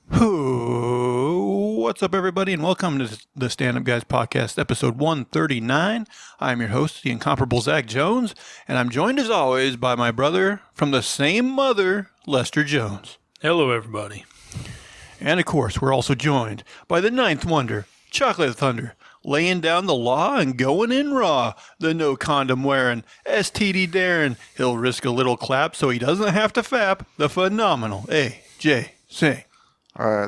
What's up, everybody, and welcome to the Stand Up Guys Podcast, episode 139. I'm your host, the incomparable Zach Jones, and I'm joined, as always, by my brother from the same mother, Lester Jones. Hello, everybody. And, of course, we're also joined by the ninth wonder, Chocolate Thunder, laying down the law and going in raw, the no condom wearing, STD daring. He'll risk a little clap so he doesn't have to fap, the phenomenal A.J. Singh.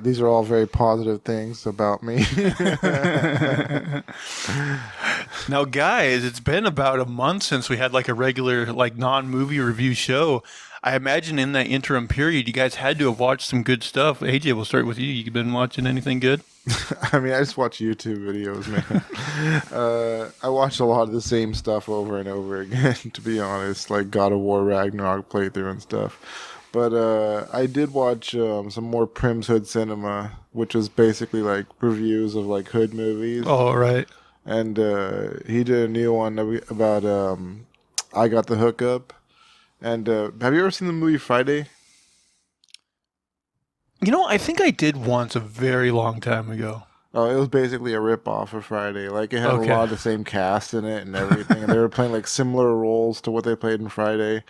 These are all very positive things about me. Now, guys, it's been about a month since we had like a regular non-movie review show. I imagine in that interim period, you guys had to have watched some good stuff. AJ, we'll start with you. You been watching anything good? I mean, I just watch YouTube videos, man. I watch a lot of the same stuff over and over again, to be honest, like God of War Ragnarok playthrough and stuff. But I did watch some more Prim's Hood Cinema, which was basically like reviews of like hood movies. Oh, right. And he did a new one about I Got the Hookup. And have you ever seen the movie Friday? You know, I think I did once a very long time ago. Oh, it was basically a rip-off of Friday. Like, it had a lot of the same cast in it and everything. And they were playing like similar roles to what they played in Friday.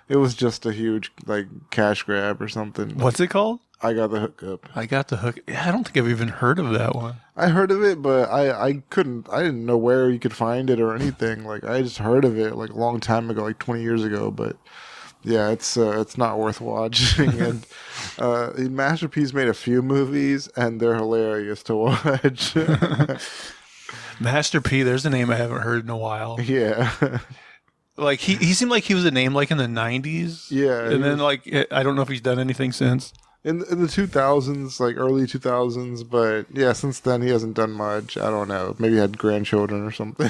It was just a huge, like, cash grab or something. What's it called? I Got the Hookup. I Got the Hook. I don't think I've even heard of that one. I heard of it, but I didn't know where you could find it or anything. Like, I just heard of it, like, a long time ago, like 20 years ago. But, yeah, it's not worth watching. And Masterpiece made a few movies, and they're hilarious to watch. Master P, there's a name I haven't heard in a while. Yeah. Like, he seemed like he was a name, like, in the 90s. Yeah. And then, like, I don't know if he's done anything since. In the 2000s, like, early 2000s, but, yeah, since then he hasn't done much. I don't know. Maybe he had grandchildren or something.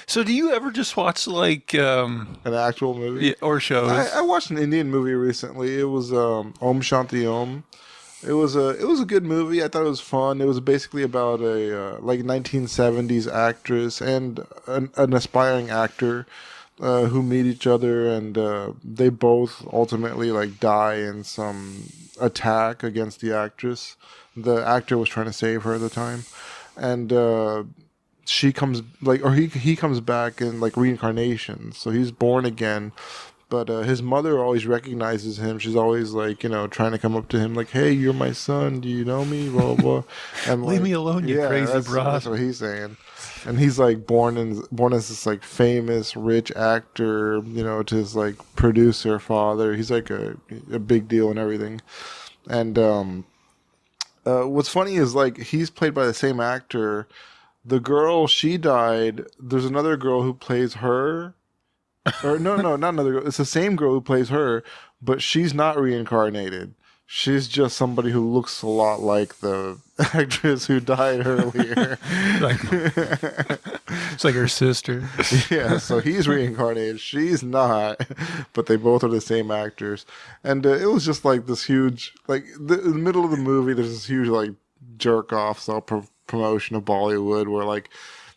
So do you ever just watch, like... an actual movie? Yeah, or shows? I watched an Indian movie recently. It was Om Shanti Om. It was a good movie. I thought it was fun. It was basically about a like 1970s actress and an aspiring actor who meet each other, and they both ultimately like die in some attack against the actress. The actor was trying to save her at the time, and she comes he comes back in like reincarnation. So he's born again. But his mother always recognizes him. She's always like, trying to come up to him like, "Hey, you're my son. Do you know me?" Blah blah. And leave me alone, you crazy broad. That's what he's saying. And he's like born as this like famous rich actor, to his like producer father. He's like a big deal and everything. And what's funny is like he's played by the same actor. The girl, she died. There's another girl who plays her. Or no, not another girl. It's the same girl who plays her, but she's not reincarnated. She's just somebody who looks a lot like the actress who died earlier. It's like her sister. Yeah, so he's reincarnated. She's not, but they both are the same actors. And it was just like this huge, like in the middle of the movie, there's this huge like jerk off promotion of Bollywood where like,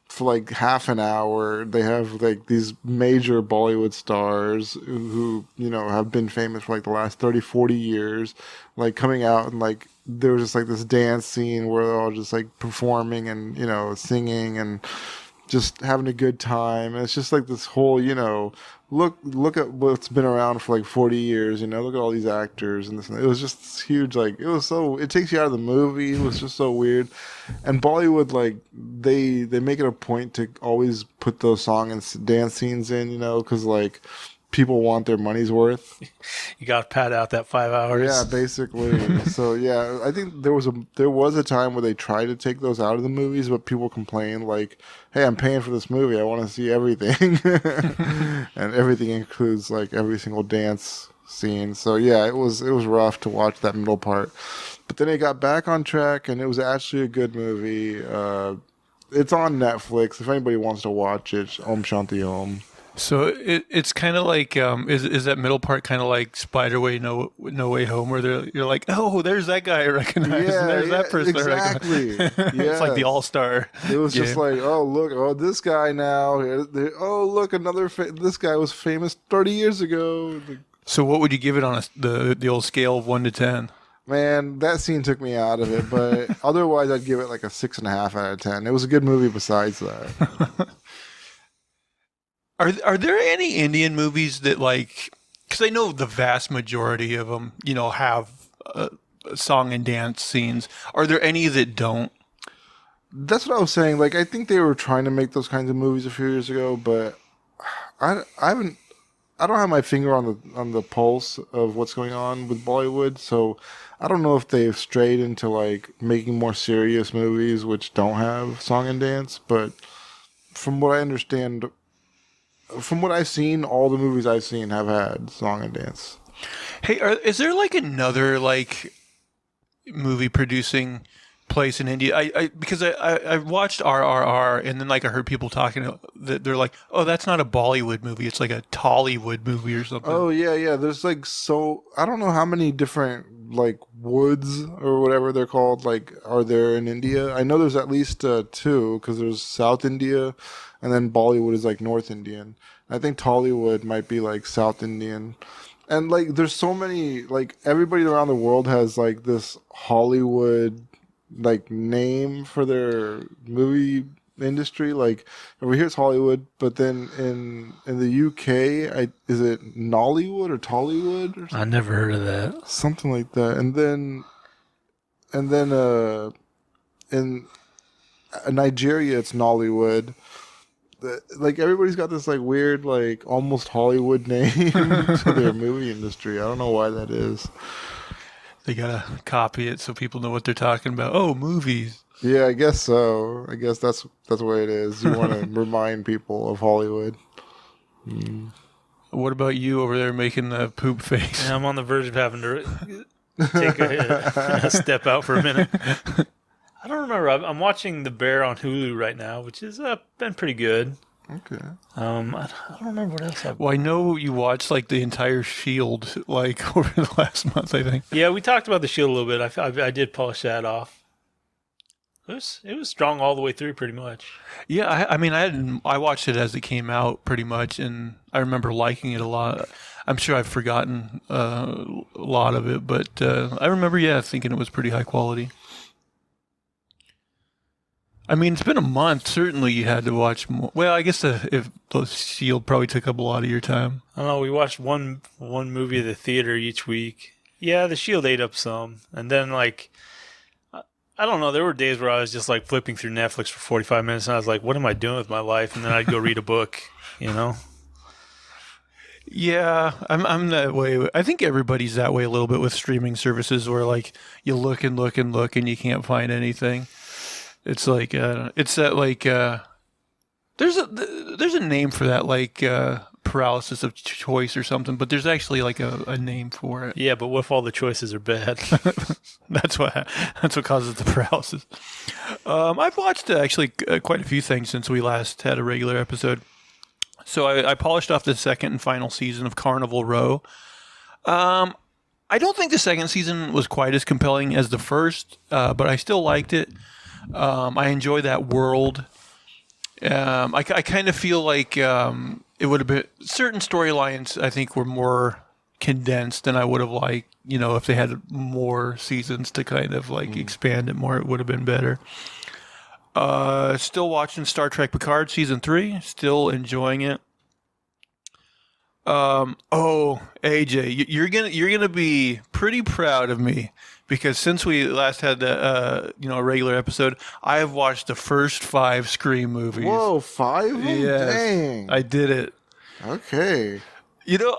for like half an hour, they have like these major Bollywood stars who, have been famous for like the last 30, 40 years, like coming out, and like there was just like this dance scene where they're all just like performing and, singing and just having a good time. And it's just like this whole, look at what's been around for like 40 years, look at all these actors and this. And it was just this huge, like, it takes you out of the movie. It was just so weird. And Bollywood, like, they make it a point to always put those song and dance scenes in, because like people want their money's worth. You got to pad out that 5 hours. Yeah, basically. So yeah, I think there was a time where they tried to take those out of the movies, but people complained like, "Hey, I'm paying for this movie. I want to see everything," and everything includes like every single dance scene. So yeah, it was rough to watch that middle part, but then it got back on track, and it was actually a good movie. It's on Netflix if anybody wants to watch it. Om Shanti Om. So it's kind of like is that middle part kind of like Spider-Way No Way Home, where you're like, oh, there's that guy I recognize, and there's that person exactly. I recognize. It's like the all-star. It was game. just like, oh look, this guy now. Oh look, this guy was famous 30 years ago. So what would you give it on the old scale of 1 to 10? Man, that scene took me out of it, but otherwise I'd give it like a 6.5 out of 10. It was a good movie besides that. Are there any Indian movies that like? Because I know the vast majority of them, have song and dance scenes. Are there any that don't? That's what I was saying. Like, I think they were trying to make those kinds of movies a few years ago, but I haven't. I don't have my finger on the pulse of what's going on with Bollywood, so I don't know if they've strayed into like making more serious movies which don't have song and dance. But from what I understand, from what I've seen, all the movies I've seen have had song and dance. Hey, is there like another like movie producing place in India? Because I watched RRR, and then like I heard people talking that they're like, oh, that's not a Bollywood movie, it's like a Tollywood movie or something. Oh yeah. There's like, so I don't know how many different like woods or whatever they're called like are there in India. I know there's at least 2, because there's South India, and then Bollywood is like North Indian. I think Tollywood might be like South Indian. And like there's so many, like everybody around the world has like this Hollywood like name for their movie industry. Like over here it's Hollywood, but then in the UK, is it Nollywood or Tollywood or something? I never heard of that. Something like that. And then in Nigeria it's Nollywood. Like everybody's got this like weird like almost Hollywood name to their movie industry. I don't know why that is. They gotta copy it so people know what they're talking about. Oh, movies. Yeah, I guess so. I guess that's the way it is. You want to remind people of Hollywood. What about you over there making the poop face? Yeah, I'm on the verge of having to take a step out for a minute. I don't remember. I'm watching The Bear on Hulu right now, which has been pretty good. Okay. I don't remember what else I've... Well, I know you watched like the entire Shield like over the last month, I think. Yeah, we talked about The Shield a little bit. I did polish that off. It was strong all the way through, pretty much. Yeah, I watched it as it came out, pretty much, and I remember liking it a lot. I'm sure I've forgotten a lot of it, but I remember, thinking it was pretty high quality. I mean, it's been a month. Certainly, you had to watch more. Well, I guess if the Shield probably took up a lot of your time. I don't know. We watched one movie at the theater each week. Yeah, The Shield ate up some, and then like, I don't know. There were days where I was just like flipping through Netflix for 45 minutes, and I was like, "What am I doing with my life?" And then I'd go read a book. Yeah, I'm that way. I think everybody's that way a little bit with streaming services, where like you look and look and look, and you can't find anything. It's like it's that like there's a name for that, like paralysis of choice or something, but there's actually like a name for it. Yeah, but what if all the choices are bad? That's what causes the paralysis. I've watched actually quite a few things since we last had a regular episode. So I polished off the second and final season of Carnival Row. I don't think the second season was quite as compelling as the first, but I still liked it. I enjoy that world. I kind of feel like it would have been certain storylines I think were more condensed than I would have liked. If they had more seasons to kind of like expand it more, it would have been better. Still watching Star Trek Picard season 3. Still enjoying it. AJ, you're gonna be pretty proud of me, because since we last had a regular episode, I have watched the first 5 Scream movies. Whoa, 5 of them? Yes, Dang. I did it. Okay.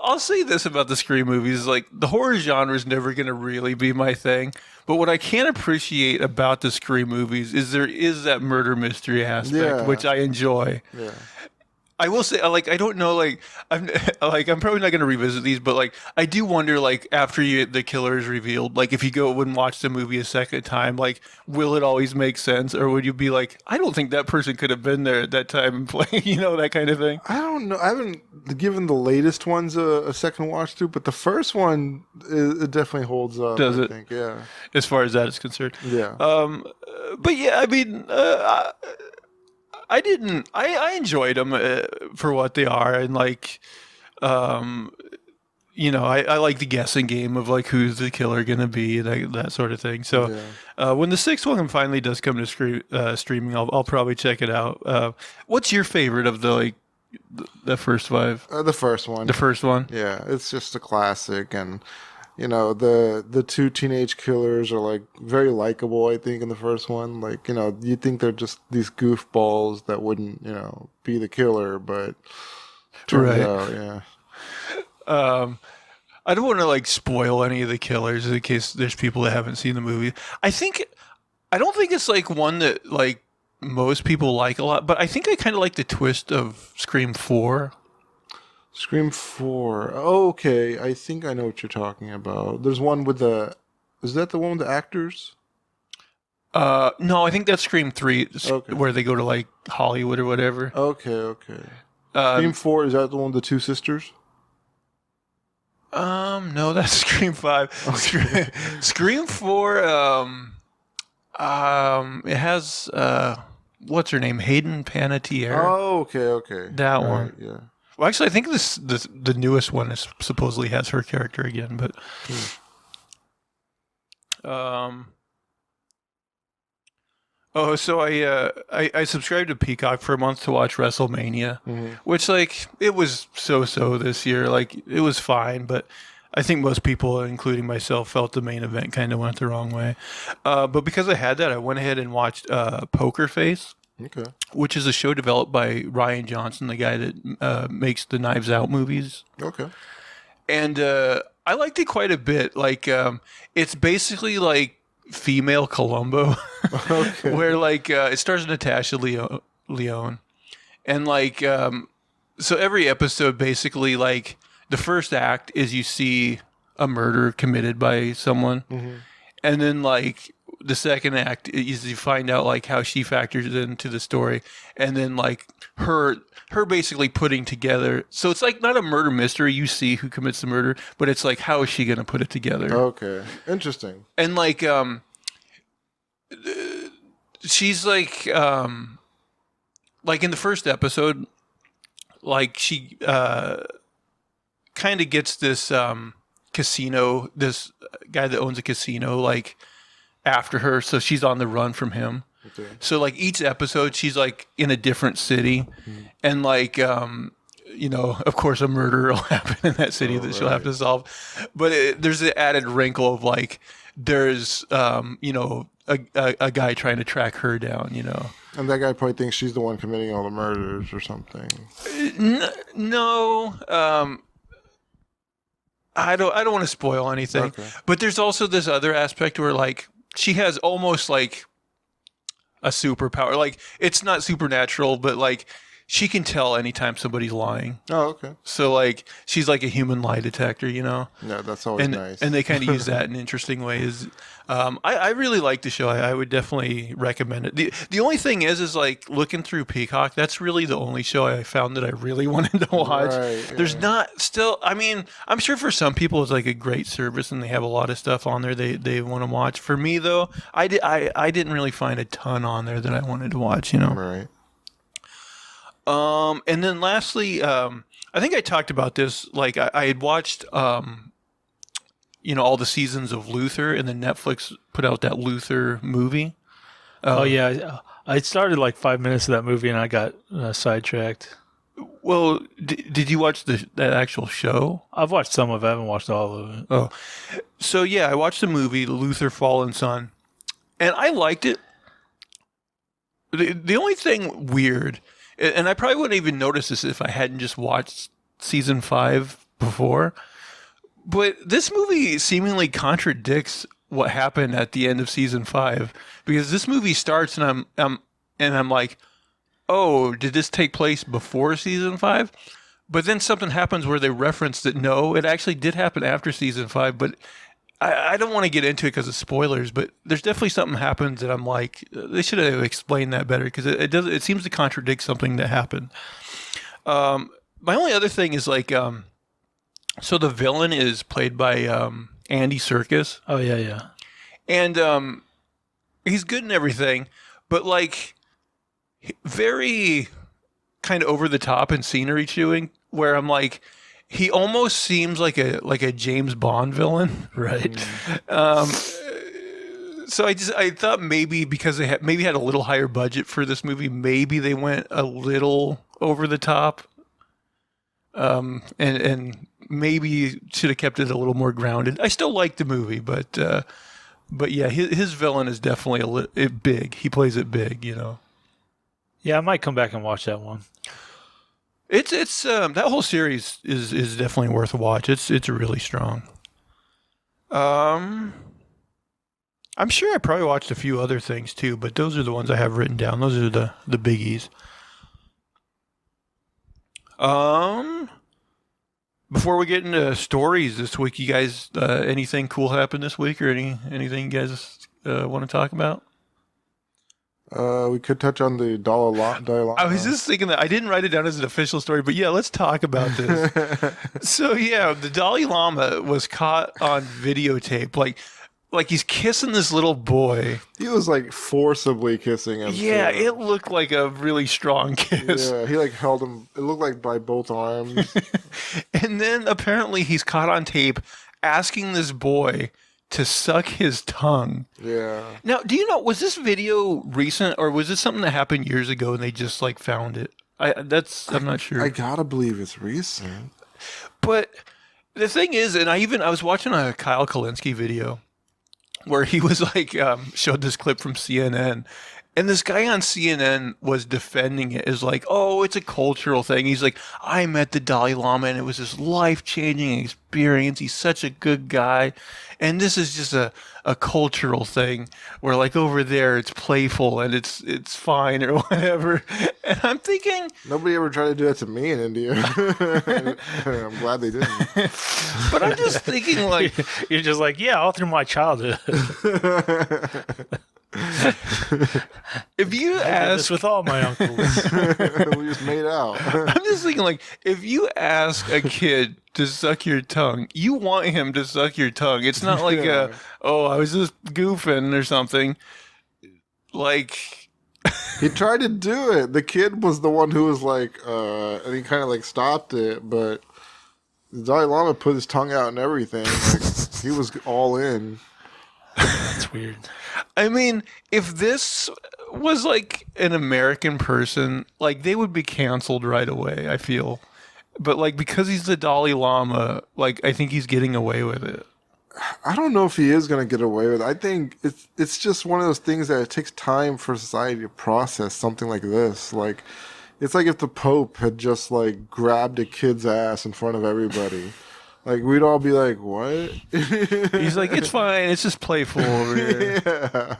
I'll say this about the Scream movies: like the horror genre is never gonna really be my thing. But what I can appreciate about the Scream movies is there is that murder mystery aspect, which I enjoy. Yeah. I will say, like, I don't know, like, I'm probably not going to revisit these, but like, I do wonder, like, after the killer is revealed, like, if you go and watch the movie a second time, like, will it always make sense, or would you be like, I don't think that person could have been there at that time and playing, that kind of thing? I don't know. I haven't given the latest ones a second watch through, but the first one it definitely holds up. Does I it? think, yeah. As far as that is concerned. Yeah. But yeah, I mean, I enjoyed them for what they are, and like, I like the guessing game of like who's the killer gonna be, that sort of thing. So when the sixth one finally does come to streaming, I'll probably check it out. What's your favorite of the first five? The first one. The first one. Yeah, it's just a classic, and the two teenage killers are like very likable. I think in the first one, like you think they're just these goofballs that wouldn't be the killer, but turns out, yeah. I don't want to like spoil any of the killers in case there's people that haven't seen the movie. I don't think it's like one that like most people like a lot, but I think I kind of like the twist of Scream 4. Scream 4. Oh, okay, I think I know what you're talking about. There's one with is that the one with the actors? No, I think that's Scream 3, Okay. where they go to like Hollywood or whatever. Okay. Scream 4, is that the one with the two sisters? No, that's Scream 5. Scream 4, it has, what's her name? Hayden Panettiere. Oh, okay. That All one. right, yeah. Well, actually, I think the newest one is supposedly has her character again, but, Oh, so I subscribed to Peacock for a month to watch WrestleMania, which like it was so this year. Like it was fine, but I think most people, including myself, felt the main event kind of went the wrong way. But because I had that, I went ahead and watched Poker Face, which is a show developed by Ryan Johnson, the guy that makes the Knives Out movies. Okay. And I liked it quite a bit. Like it's basically like female Columbo, where like it stars Natasha Lyonne, and like so every episode basically like the first act is you see a murder committed by someone, and then like the second act is you find out like how she factors into the story, and then like her basically putting together. So it's like not a murder mystery. You see who commits the murder, but it's like how is she going to put it together? Okay, interesting. And like she's like in the first episode, like she kind of gets this casino, this guy that owns a casino, like after her, so she's on the run from him. Okay. So like each episode she's like in a different city, and like of course a murder will happen in that city that she'll have to solve, but there's the added wrinkle of like there's a guy trying to track her down, And that guy probably thinks she's the one committing all the murders or something. No, I don't want to spoil anything. Okay. But there's also this other aspect where like she has almost like a superpower. Like it's not supernatural, but like she can tell anytime somebody's lying. Oh, okay. So like she's like a human lie detector, Yeah, that's always nice. And they kind of use that in interesting ways. I really like the show. I would definitely recommend it. The only thing is like looking through Peacock, that's really the only show I found that I really wanted to watch. Right, yeah. There's not still. I mean, I'm sure for some people it's like a great service and they have a lot of stuff on there they want to watch. For me though, I didn't really find a ton on there that I wanted to watch. Right. And then lastly, I think I talked about this. Like I had watched, all the seasons of Luther, and then Netflix put out that Luther movie. Oh yeah, I started like 5 minutes of that movie and I got sidetracked. Well, did you watch that actual show? I've watched some of it. I haven't watched all of it. Oh, so yeah, I watched the movie Luther Fallen Son, and I liked it. The only thing weird. And I probably wouldn't even notice this if I hadn't just watched season 5 before. But this movie seemingly contradicts what happened at the end of season 5, because this movie starts and I'm like, oh, did this take place before season 5? But then something happens where they reference that no, it actually did happen after season 5. But I don't want to get into it because of spoilers, but there's definitely something happens that I'm like, they should have explained that better, because it seems to contradict something that happened. My only other thing is like, so the villain is played by Andy Serkis. Oh yeah. And he's good and everything, but like very kind of over the top and scenery chewing, where I'm like, he almost seems like a James Bond villain. Right. So I thought maybe because they had a little higher budget for this movie, maybe they went a little over the top. And maybe should have kept it a little more grounded. I still like the movie, but yeah, his villain is definitely big. He plays it big, you know. Yeah, I might come back and watch that one. It's that whole series is definitely worth a watch. It's really strong. I'm sure I probably watched a few other things too, but those are the ones I have written down. Those are the biggies. Before we get into stories this week, you guys, anything cool happened this week, or anything you guys want to talk about? We could touch on the Dalai Lama. I was just thinking that I didn't write it down as an official story, but yeah, let's talk about this. So yeah, the Dalai Lama was caught on videotape, like he's kissing this little boy. He was like forcibly kissing him. Yeah, too. it looked like a really strong kiss. Yeah, he like held him. It looked like by both arms. And then apparently he's caught on tape asking this boy to suck his tongue. Yeah. Now, do you know, was this video recent, or was this something that happened years ago and they just like found it? I'm not sure. I gotta believe it's recent. But the thing is, and I was watching a Kyle Kalinske video where he was like, showed this clip from CNN, and this guy on CNN was defending it as like, oh, it's a cultural thing. He's like, I met the Dalai Lama and it was this life-changing experience. He's such a good guy. And this is just a cultural thing where like over there it's playful and it's fine or whatever. And I'm thinking, nobody ever tried to do that to me in India. I'm glad they didn't. But I'm just thinking like, You're just like, yeah, all through my childhood. if you I did ask this with all my uncles. We just made out. I'm just thinking, like, if you ask a kid to suck your tongue, you want him to suck your tongue. It's not like Yeah. I was just goofing or something. Like, He tried to do it. The kid was the one who was like, and he kind of like stopped it, but the Dalai Lama put his tongue out and everything. Like, he was all in. That's weird. I mean, if this was like an American person, like they would be canceled right away, I feel. But like because he's the Dalai Lama, like I think he's getting away with it. I don't know if he is going to get away with it. I think it's just one of those things that it takes time for society to process something like this. Like, it's like if the Pope had just like grabbed a kid's ass in front of everybody. Like, we'd all be like, what? He's like, it's fine, it's just playful over here. Yeah.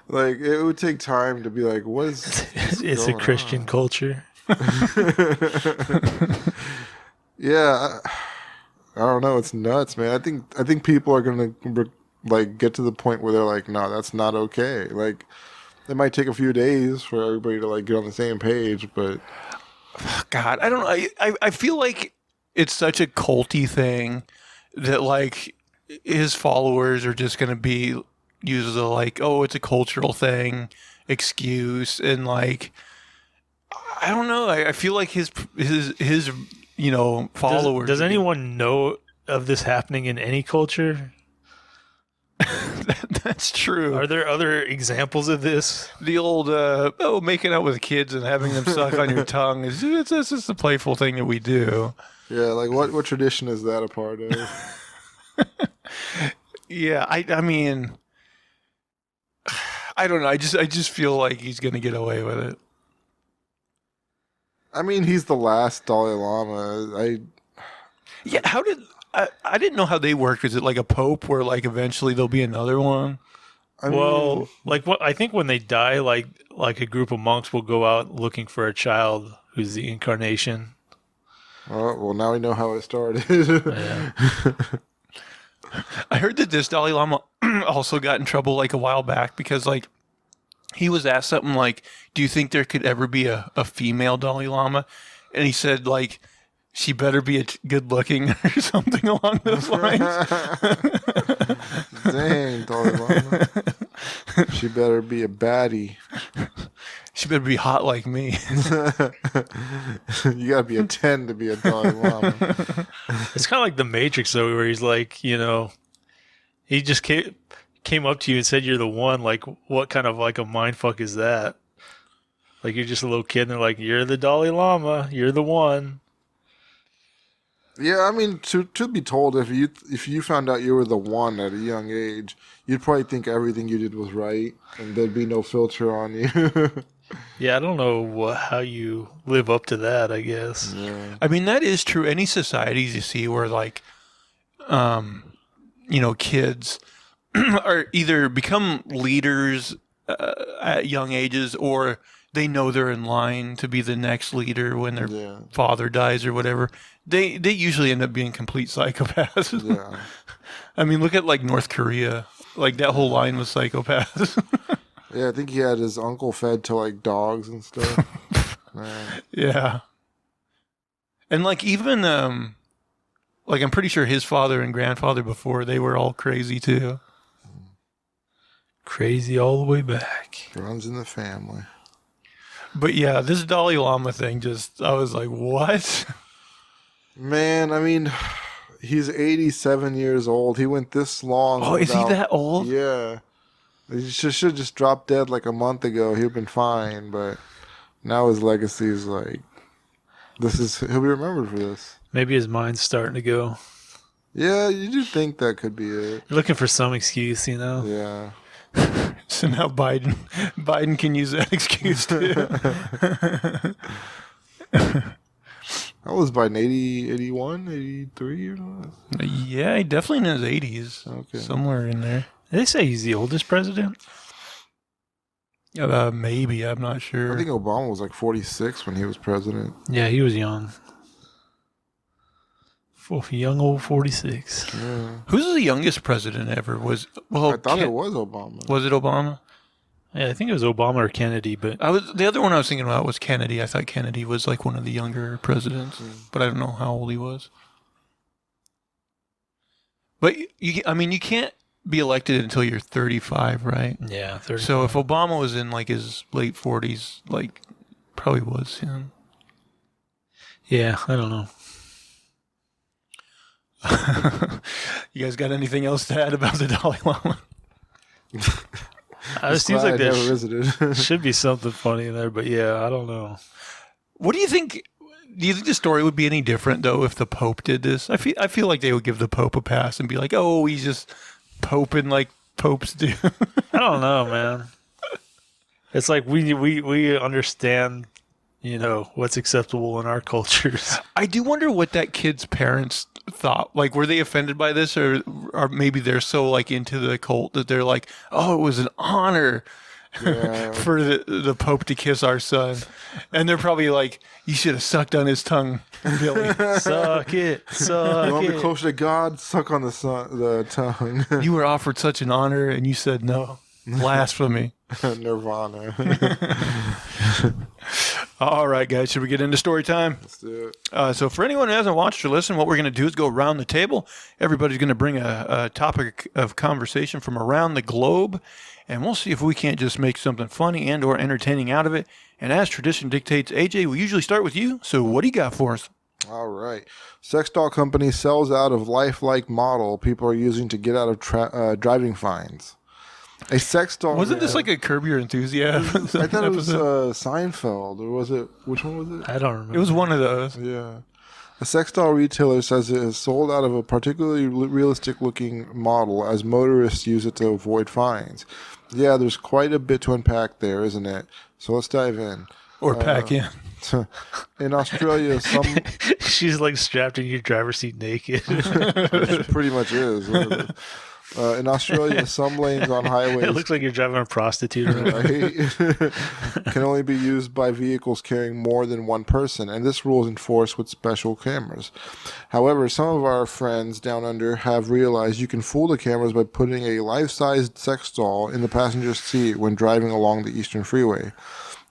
Like, it would take time to be like, what is It's a Christian culture. Yeah, I don't know. It's nuts, man. I think people are gonna like get to the point where they're like, no, that's not okay. Like, it might take a few days for everybody to like get on the same page, but God, I don't know. I feel like it's such a culty thing that like his followers are just gonna be used the like, oh, it's a cultural thing excuse, and like I don't know. I feel like his you know followers. Does anyone know of this happening in any culture? That's true. Are there other examples of this? The old making out with kids and having them suck on your tongue is it's just a playful thing that we do. yeah, like what tradition is that a part of? Yeah, I mean, I don't know. I just feel like he's gonna get away with it. I mean, he's the last Dalai Lama. Yeah, how did I didn't know how they worked. Is it like a pope where like eventually there'll be another one? I mean, Well, like what I think when they die, like a group of monks will go out looking for a child who's the incarnation. well, now we know how it started. Yeah. I heard that this Dalai Lama also got in trouble like a while back because like he was asked something like, "Do you think there could ever be a female Dalai Lama?" And he said like, "She better be good looking" or something along those lines. Dang, Dalai Lama. She better be a baddie. She better be hot like me. You gotta be a 10 to be a Dalai Lama. It's kind of like the Matrix, though, where he's like, you know, he just came up to you and said you're the one. Like, what kind of like a mind fuck is that? Like, you're just a little kid, and they're like, you're the Dalai Lama. You're the one. Yeah, I mean, to be told, if you found out you were the one at a young age, you'd probably think everything you did was right, and there'd be no filter on you. Yeah, I don't know how you live up to that, I guess. Yeah. I mean, that is true. Any societies you see where, like, you know, kids are either become leaders at young ages, or they know they're in line to be the next leader when their father dies or whatever. They usually end up being complete psychopaths. Yeah. I mean, look at like North Korea. Like that whole line was psychopaths. Yeah, I think he had his uncle fed to like dogs and stuff. Yeah. And like even like I'm pretty sure his father and grandfather before, they were all crazy too. Crazy all the way back. Runs in the family. But yeah, this Dalai Lama thing I was like, what? Man, I mean, he's 87 years old. He went this long. Oh, is he that old? Yeah. He should just drop dead like a month ago. He'd been fine, but now his legacy is like, he'll be remembered for this. Maybe his mind's starting to go. Yeah, you do think that could be it. You're looking for some excuse, you know? Yeah. So now Biden can use that excuse too. That was Biden 80, 81, 83 or something? Yeah, he definitely in his 80s. Okay. Somewhere in there. They say he's the oldest president. Maybe, I'm not sure. I think Obama was like 46 when he was president. Yeah, he was young. Young old 46. Yeah. Who's the youngest president ever? I thought it was Obama. Was it Obama? Yeah, I think it was Obama or Kennedy, but The other one I was thinking about was Kennedy. I thought Kennedy was like one of the younger presidents, but I don't know how old he was. But you can't be elected until you're 35, right? yeah, 30. So if Obama was in like his late 40s, like probably was him. Yeah, I don't know. You guys got anything else to add about the Dalai Lama? It seems like there never visited. should be something funny in there, but yeah, I don't know. What do you think? Do you think the story would be any different though if the Pope did this? I feel like they would give the Pope a pass and be like, "Oh, he's just poping like popes do." I don't know, man. It's like we understand, you know, what's acceptable in our cultures. I do wonder what that kid's parents thought. Like, were they offended by this, or maybe they're so like into the cult that they're like, "Oh, it was an honor for the Pope to kiss our son," and they're probably like, "You should have sucked on his tongue, Billy. Suck it, You suck want to be it." closer to God? Suck on the tongue. You were offered such an honor, and you said no. Blasphemy." Nirvana. All right, guys, should we get into story time? Let's do it. So for anyone who hasn't watched or listened, what we're going to do is go around the table. Everybody's going to bring a topic of conversation from around the globe, and we'll see if we can't just make something funny and or entertaining out of it. And as tradition dictates, AJ, we usually start with you. So what do you got for us? All right. Sex doll company sells out of lifelike model people are using to get out of driving fines. A sex doll. Wasn't this like a Curb Your Enthusiasm? I thought it was Seinfeld, or was it? Which one was it? I don't remember. It was one of those. Yeah. A sex doll retailer says it is sold out of a particularly realistic-looking model as motorists use it to avoid fines. Yeah, there's quite a bit to unpack there, isn't it? So let's dive in. Or pack in. In Australia, She's like strapped in your driver's seat naked. it pretty much is. In Australia, some lanes on highways It looks like you're driving a prostitute around. right, can only be used by vehicles carrying more than one person, and this rule is enforced with special cameras. However, some of our friends down under have realized you can fool the cameras by putting a life-sized sex doll in the passenger seat when driving along the Eastern Freeway.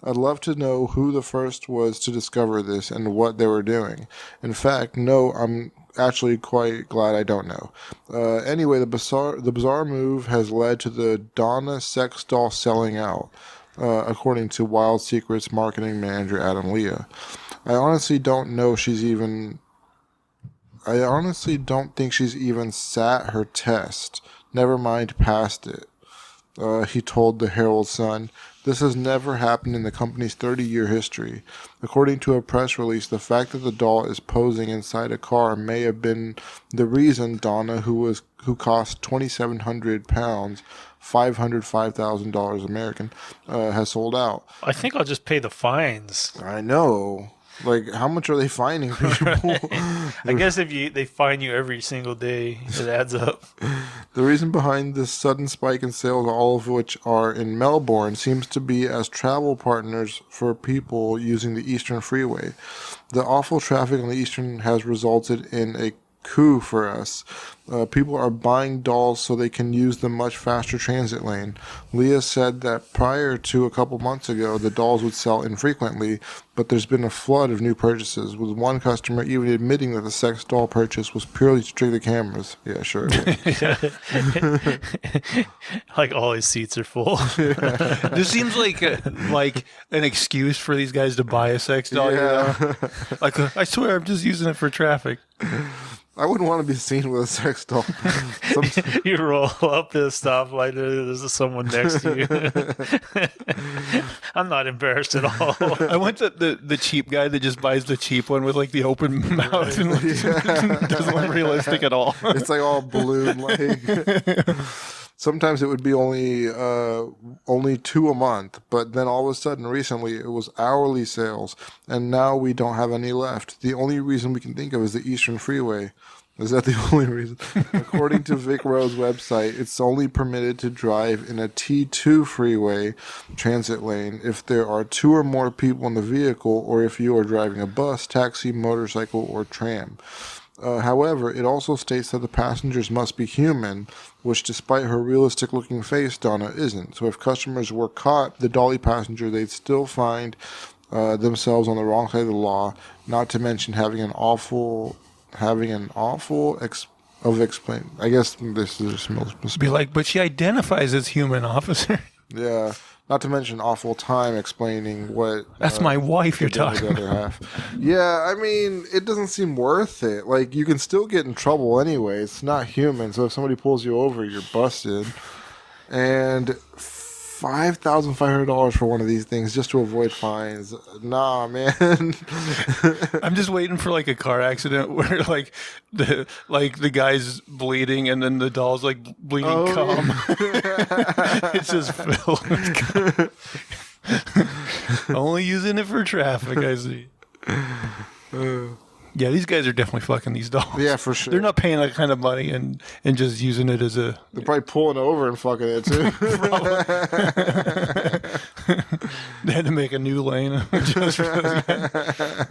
I'd love to know who the first was to discover this and what they were doing. In fact, no, I'm actually quite glad I don't know. Anyway, the bizarre move has led to the Donna sex doll selling out. according to Wild Secrets marketing manager Adam Leah. I honestly don't think she's even sat her test, never mind passed it. He told the Herald Sun. This has never happened in the company's 30-year history. According to a press release, the fact that the doll is posing inside a car may have been the reason Donna, who cost £2,700, $505,000 American, has sold out. I think I'll just pay the fines. I know. Like, how much are they fining people? I guess if they fine you every single day, it adds up. The reason behind this sudden spike in sales, all of which are in Melbourne, seems to be as travel partners for people using the Eastern Freeway. The awful traffic on the Eastern has resulted in a coup for us. People are buying dolls so they can use the much faster transit lane. Leah said that prior to a couple months ago, the dolls would sell infrequently, but there's been a flood of new purchases, with one customer even admitting that the sex doll purchase was purely to trick the cameras. Yeah, sure. Like all his seats are full. This seems like an excuse for these guys to buy a sex doll. Yeah. You know? Like, I swear I'm just using it for traffic. I wouldn't want to be seen with a sex doll. You roll up to the stoplight, there's someone next to you. I'm not embarrassed at all. I went to the cheap guy that just buys the cheap one with like the open mouth and doesn't look realistic at all. It's like all balloon like. Sometimes it would be only 2 a month, but then all of a sudden recently it was hourly sales, and now we don't have any left. The only reason we can think of is the Eastern Freeway. Is that the only reason? According to Vic Road's website, it's only permitted to drive in a T2 freeway transit lane if there are 2 or more people in the vehicle, or if you are driving a bus, taxi, motorcycle, or tram. However, it also states that the passengers must be human, which despite her realistic-looking face, Donna isn't. So if customers were caught, the dolly passenger, they'd still find themselves on the wrong side of the law, not to mention having an awful explain. I guess this is just Be like, but she identifies as human, officer. Yeah. Not to mention awful time explaining what... That's my wife you're talking about. Half. Yeah, I mean, it doesn't seem worth it. Like, you can still get in trouble anyway. It's not human, so if somebody pulls you over, you're busted. And $5,500 for one of these things just to avoid fines. Nah, man. I'm just waiting for like a car accident where like the guy's bleeding and then the doll's like bleeding cum. Yeah. It's just filled with cum. Only using it for traffic, I see. Yeah, these guys are definitely fucking these dolls. Yeah, for sure. They're not paying that kind of money and just using it as a... They're probably pulling over and fucking it, too. They had to make a new lane just for those guys.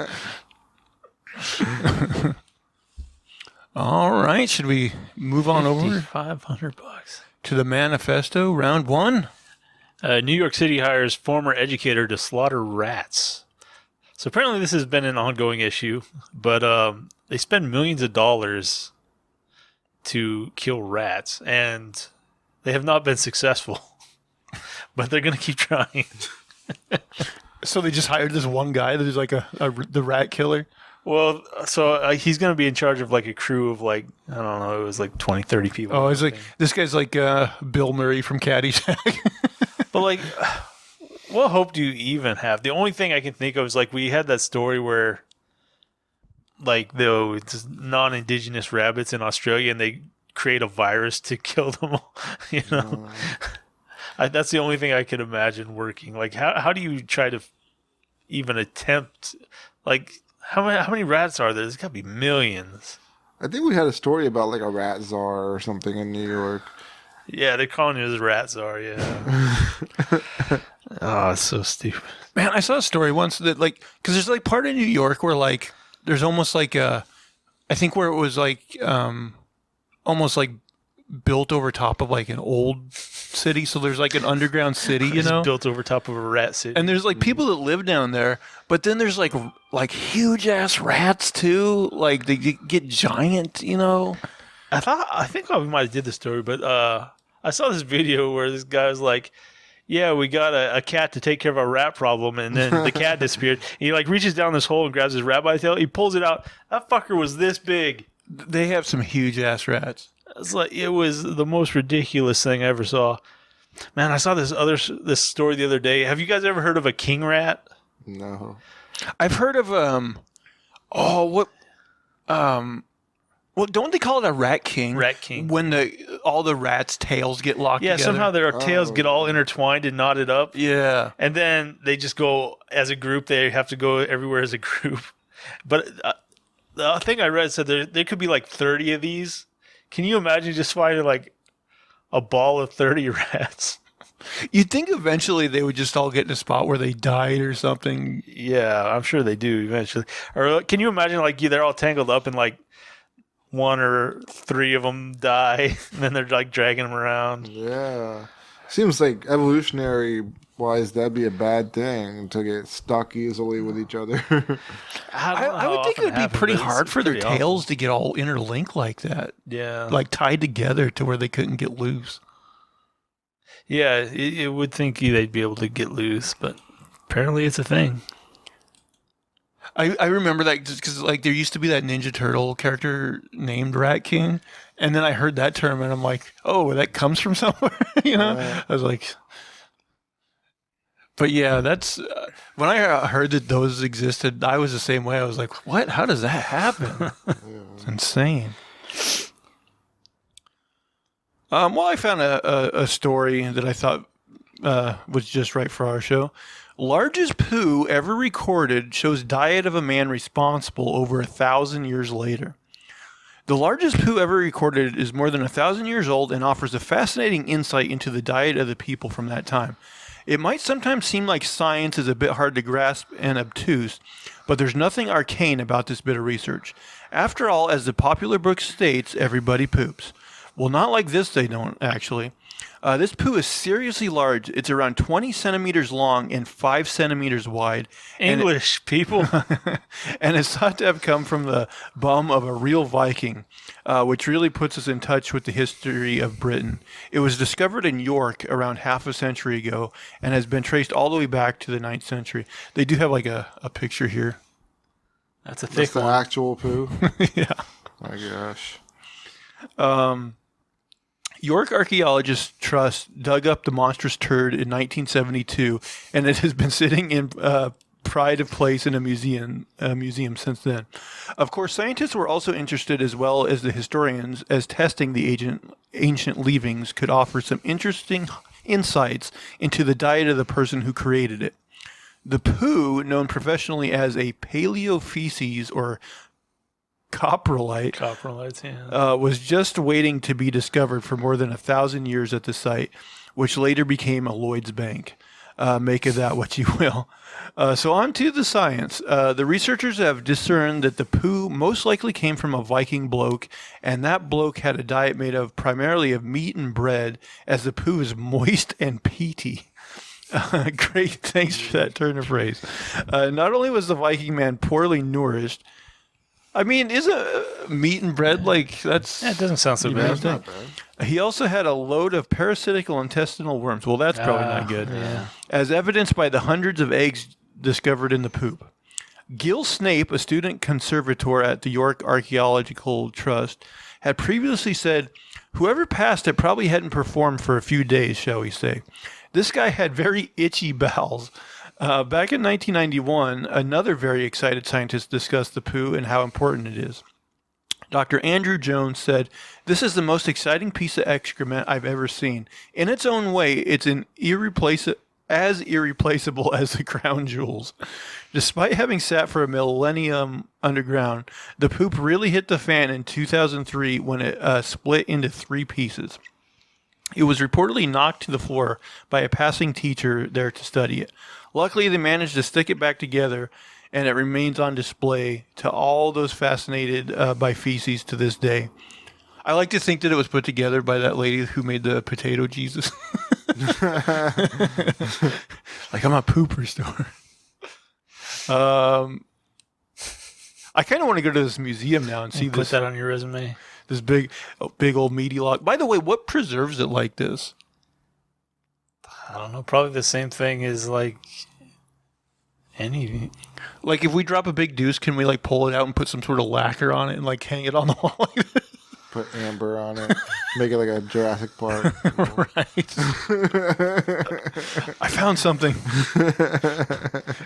All right, should we move on over $500 to the manifesto, round 1? New York City hires former educator to slaughter rats. So apparently this has been an ongoing issue, but they spend millions of dollars to kill rats, and they have not been successful. But they're going to keep trying. So they just hired this one guy that is like the rat killer? Well, so he's going to be in charge of like a crew of like, I don't know, it was like 20, 30 people. Oh, it's like, this guy's like Bill Murray from Caddyshack. But like... What hope do you even have? The only thing I can think of is like we had that story where like the non-indigenous rabbits in Australia and they create a virus to kill them all, you know? That's the only thing I could imagine working. Like how do you try to even attempt, like how many rats are there? There's got to be millions. I think we had a story about like a rat czar or something in New York. Yeah, they're calling it a rat czar, yeah. Oh, it's so stupid. Man, I saw a story once that like, because there's like part of New York where like, there's almost like I think where it was like, almost like built over top of like an old city. So there's like an underground city, you know? It's built over top of a rat city. And there's like people that live down there, but then there's like huge ass rats too. Like they get giant, you know? I think we might have did the story, but I saw this video where this guy was like, yeah, we got a cat to take care of our rat problem, and then the cat disappeared. He like reaches down this hole and grabs his rat by the tail. He pulls it out. That fucker was this big. They have some huge ass rats. It's like it was the most ridiculous thing I ever saw. Man, I saw this story the other day. Have you guys ever heard of a king rat? No. I've heard of well, don't they call it a rat king? Rat king. When all the rats' tails get locked Yeah, together. somehow their tails get all intertwined and knotted up. Yeah. And then they just go as a group. They have to go everywhere as a group. But the thing I read said there could be like 30 of these. Can you imagine just finding like a ball of 30 rats? You'd think eventually they would just all get in a spot where they died or something. Yeah, I'm sure they do eventually. Or can you imagine like they're all tangled up and like one or three of them die and then they're like dragging them around? Yeah. Seems like evolutionary wise, that'd be a bad thing to get stuck easily with each other. I would think it would be pretty hard for their tails to get all interlinked like that. Yeah. Like tied together to where they couldn't get loose. Yeah, it would think they'd be able to get loose, but apparently it's a thing. I remember that just because like there used to be that Ninja Turtle character named Rat King, and then I heard that term and I'm like, oh, that comes from somewhere, you know? I was like, but yeah, that's when I heard that those existed, I was the same way. I was like, what? How does that happen? It's insane. Well, I found a story that I thought was just right for our show. Largest poo ever recorded shows diet of a man responsible over 1,000 years later. The largest poo ever recorded is more than 1,000 years old and offers a fascinating insight into the diet of the people from that time. It might sometimes seem like science is a bit hard to grasp and obtuse, but there's nothing arcane about this bit of research. After all, as the popular book states, everybody poops. Well, not like this, they don't, actually. This poo is seriously large. It's around 20 centimeters long and 5 centimeters wide. English, people. And it's thought to have come from the bum of a real Viking, which really puts us in touch with the history of Britain. It was discovered in York around half a century ago and has been traced all the way back to the 9th century. They do have like a picture here. That's a thick That's the one. actual poo? Yeah. My gosh. York Archaeologists Trust dug up the monstrous turd in 1972, and it has been sitting in pride of place in a museum since then. Of course, scientists were also interested, as well as the historians, as testing the ancient leavings could offer some interesting insights into the diet of the person who created it. The poo, known professionally as a paleofeces or Coprolites, yeah. was just waiting to be discovered for more than 1,000 years at the site, which later became a Lloyd's Bank. Make of that what you will. So on to the science. The researchers have discerned that the poo most likely came from a Viking bloke, and that bloke had a diet made of primarily of meat and bread, as the poo is moist and peaty. Great, thanks for that turn of phrase. Not only was the Viking man poorly nourished, I mean, isn't meat and bread like that's? Yeah, it doesn't sound so bad. That's not bad. He also had a load of parasitical intestinal worms. Well, that's probably not good. Yeah. As evidenced by the hundreds of eggs discovered in the poop. Gil Snape, a student conservator at the York Archaeological Trust, had previously said, whoever passed it probably hadn't performed for a few days, shall we say. This guy had very itchy bowels. Back in 1991, another very excited scientist discussed the poo and how important it is. Dr. Andrew Jones said, "This is the most exciting piece of excrement I've ever seen. In its own way, it's as irreplaceable as the crown jewels. Despite having sat for a millennium underground, the poop really hit the fan in 2003 when it split into 3 pieces. It was reportedly knocked to the floor by a passing teacher there to study it. Luckily, they managed to stick it back together, and it remains on display to all those fascinated by feces to this day." I like to think that it was put together by that lady who made the potato Jesus. Like, I'm a pooper store. I kind of want to go to this museum now and see Put this. that on your resume. This big old meaty log. By the way, what preserves it like this? I don't know. Probably the same thing as like any. Like, if we drop a big deuce, can we like pull it out and put some sort of lacquer on it and like hang it on the wall like this? Put amber on it. Make it like a Jurassic Park. Right. I found something.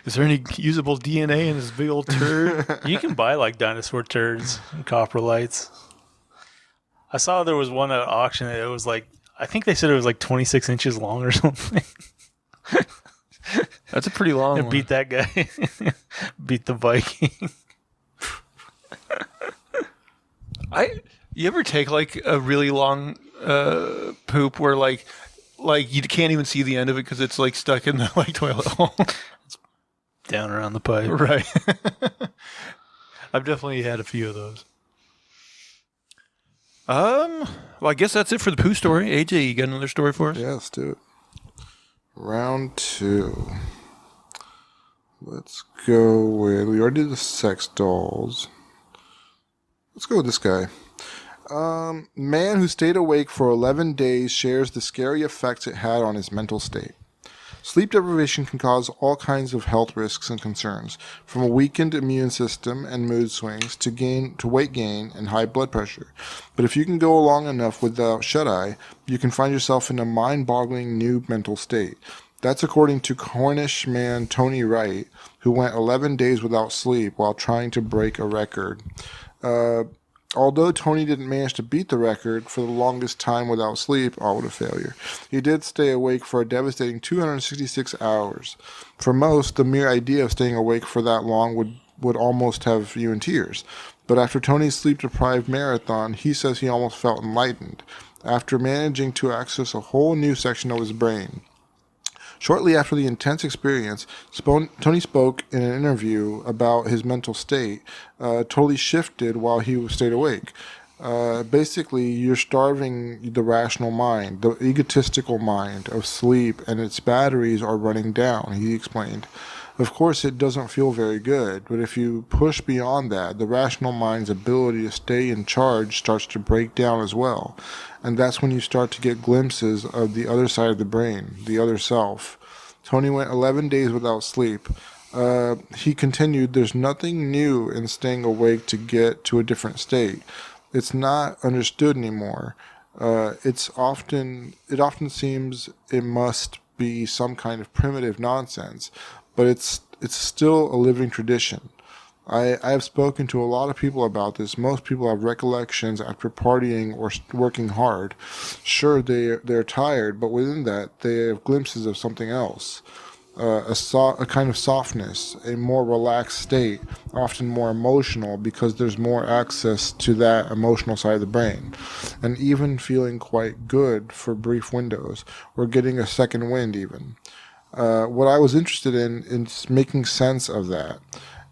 Is there any usable DNA in this big old turd? You can buy like dinosaur turds and coprolites. I saw there was one at auction. It was like, I think they said it was like 26 inches long or something. That's a pretty long And one. beat that guy. Beat the Viking. You ever take like a really long poop where like you can't even see the end of it because it's like stuck in the like toilet hole? Down around the pipe. Right. I've definitely had a few of those. Well, I guess that's it for the poo story. AJ, you got another story for us? Yeah, let's do it. Round 2. Let's go with, we already did the sex dolls. Let's go with this guy. Man who stayed awake for 11 days shares the scary effects it had on his mental state. Sleep deprivation can cause all kinds of health risks and concerns, from a weakened immune system and mood swings to weight gain and high blood pressure. But if you can go long enough without shut-eye, you can find yourself in a mind-boggling new mental state. That's according to Cornish man Tony Wright, who went 11 days without sleep while trying to break a record. Although Tony didn't manage to beat the record for the longest time without sleep, all what a failure, he did stay awake for a devastating 266 hours. For most, the mere idea of staying awake for that long would almost have you in tears. But after Tony's sleep-deprived marathon, he says he almost felt enlightened, after managing to access a whole new section of his brain. Shortly after the intense experience, Tony spoke in an interview about his mental state, totally shifted while he stayed awake. Basically, you're starving the rational mind, the egotistical mind of sleep, and its batteries are running down, he explained. Of course, it doesn't feel very good, but if you push beyond that, the rational mind's ability to stay in charge starts to break down as well. And that's when you start to get glimpses of the other side of the brain, the other self. Tony went 11 days without sleep. He continued, there's nothing new in staying awake to get to a different state. It's not understood anymore. It often seems it must be some kind of primitive nonsense, but it's still a living tradition. I have spoken to a lot of people about this. Most people have recollections after partying or working hard. Sure, they're tired, but within that, they have glimpses of something else. A kind of softness, a more relaxed state, often more emotional because there's more access to that emotional side of the brain, and even feeling quite good for brief windows, or getting a second wind even. What I was interested in is making sense of that,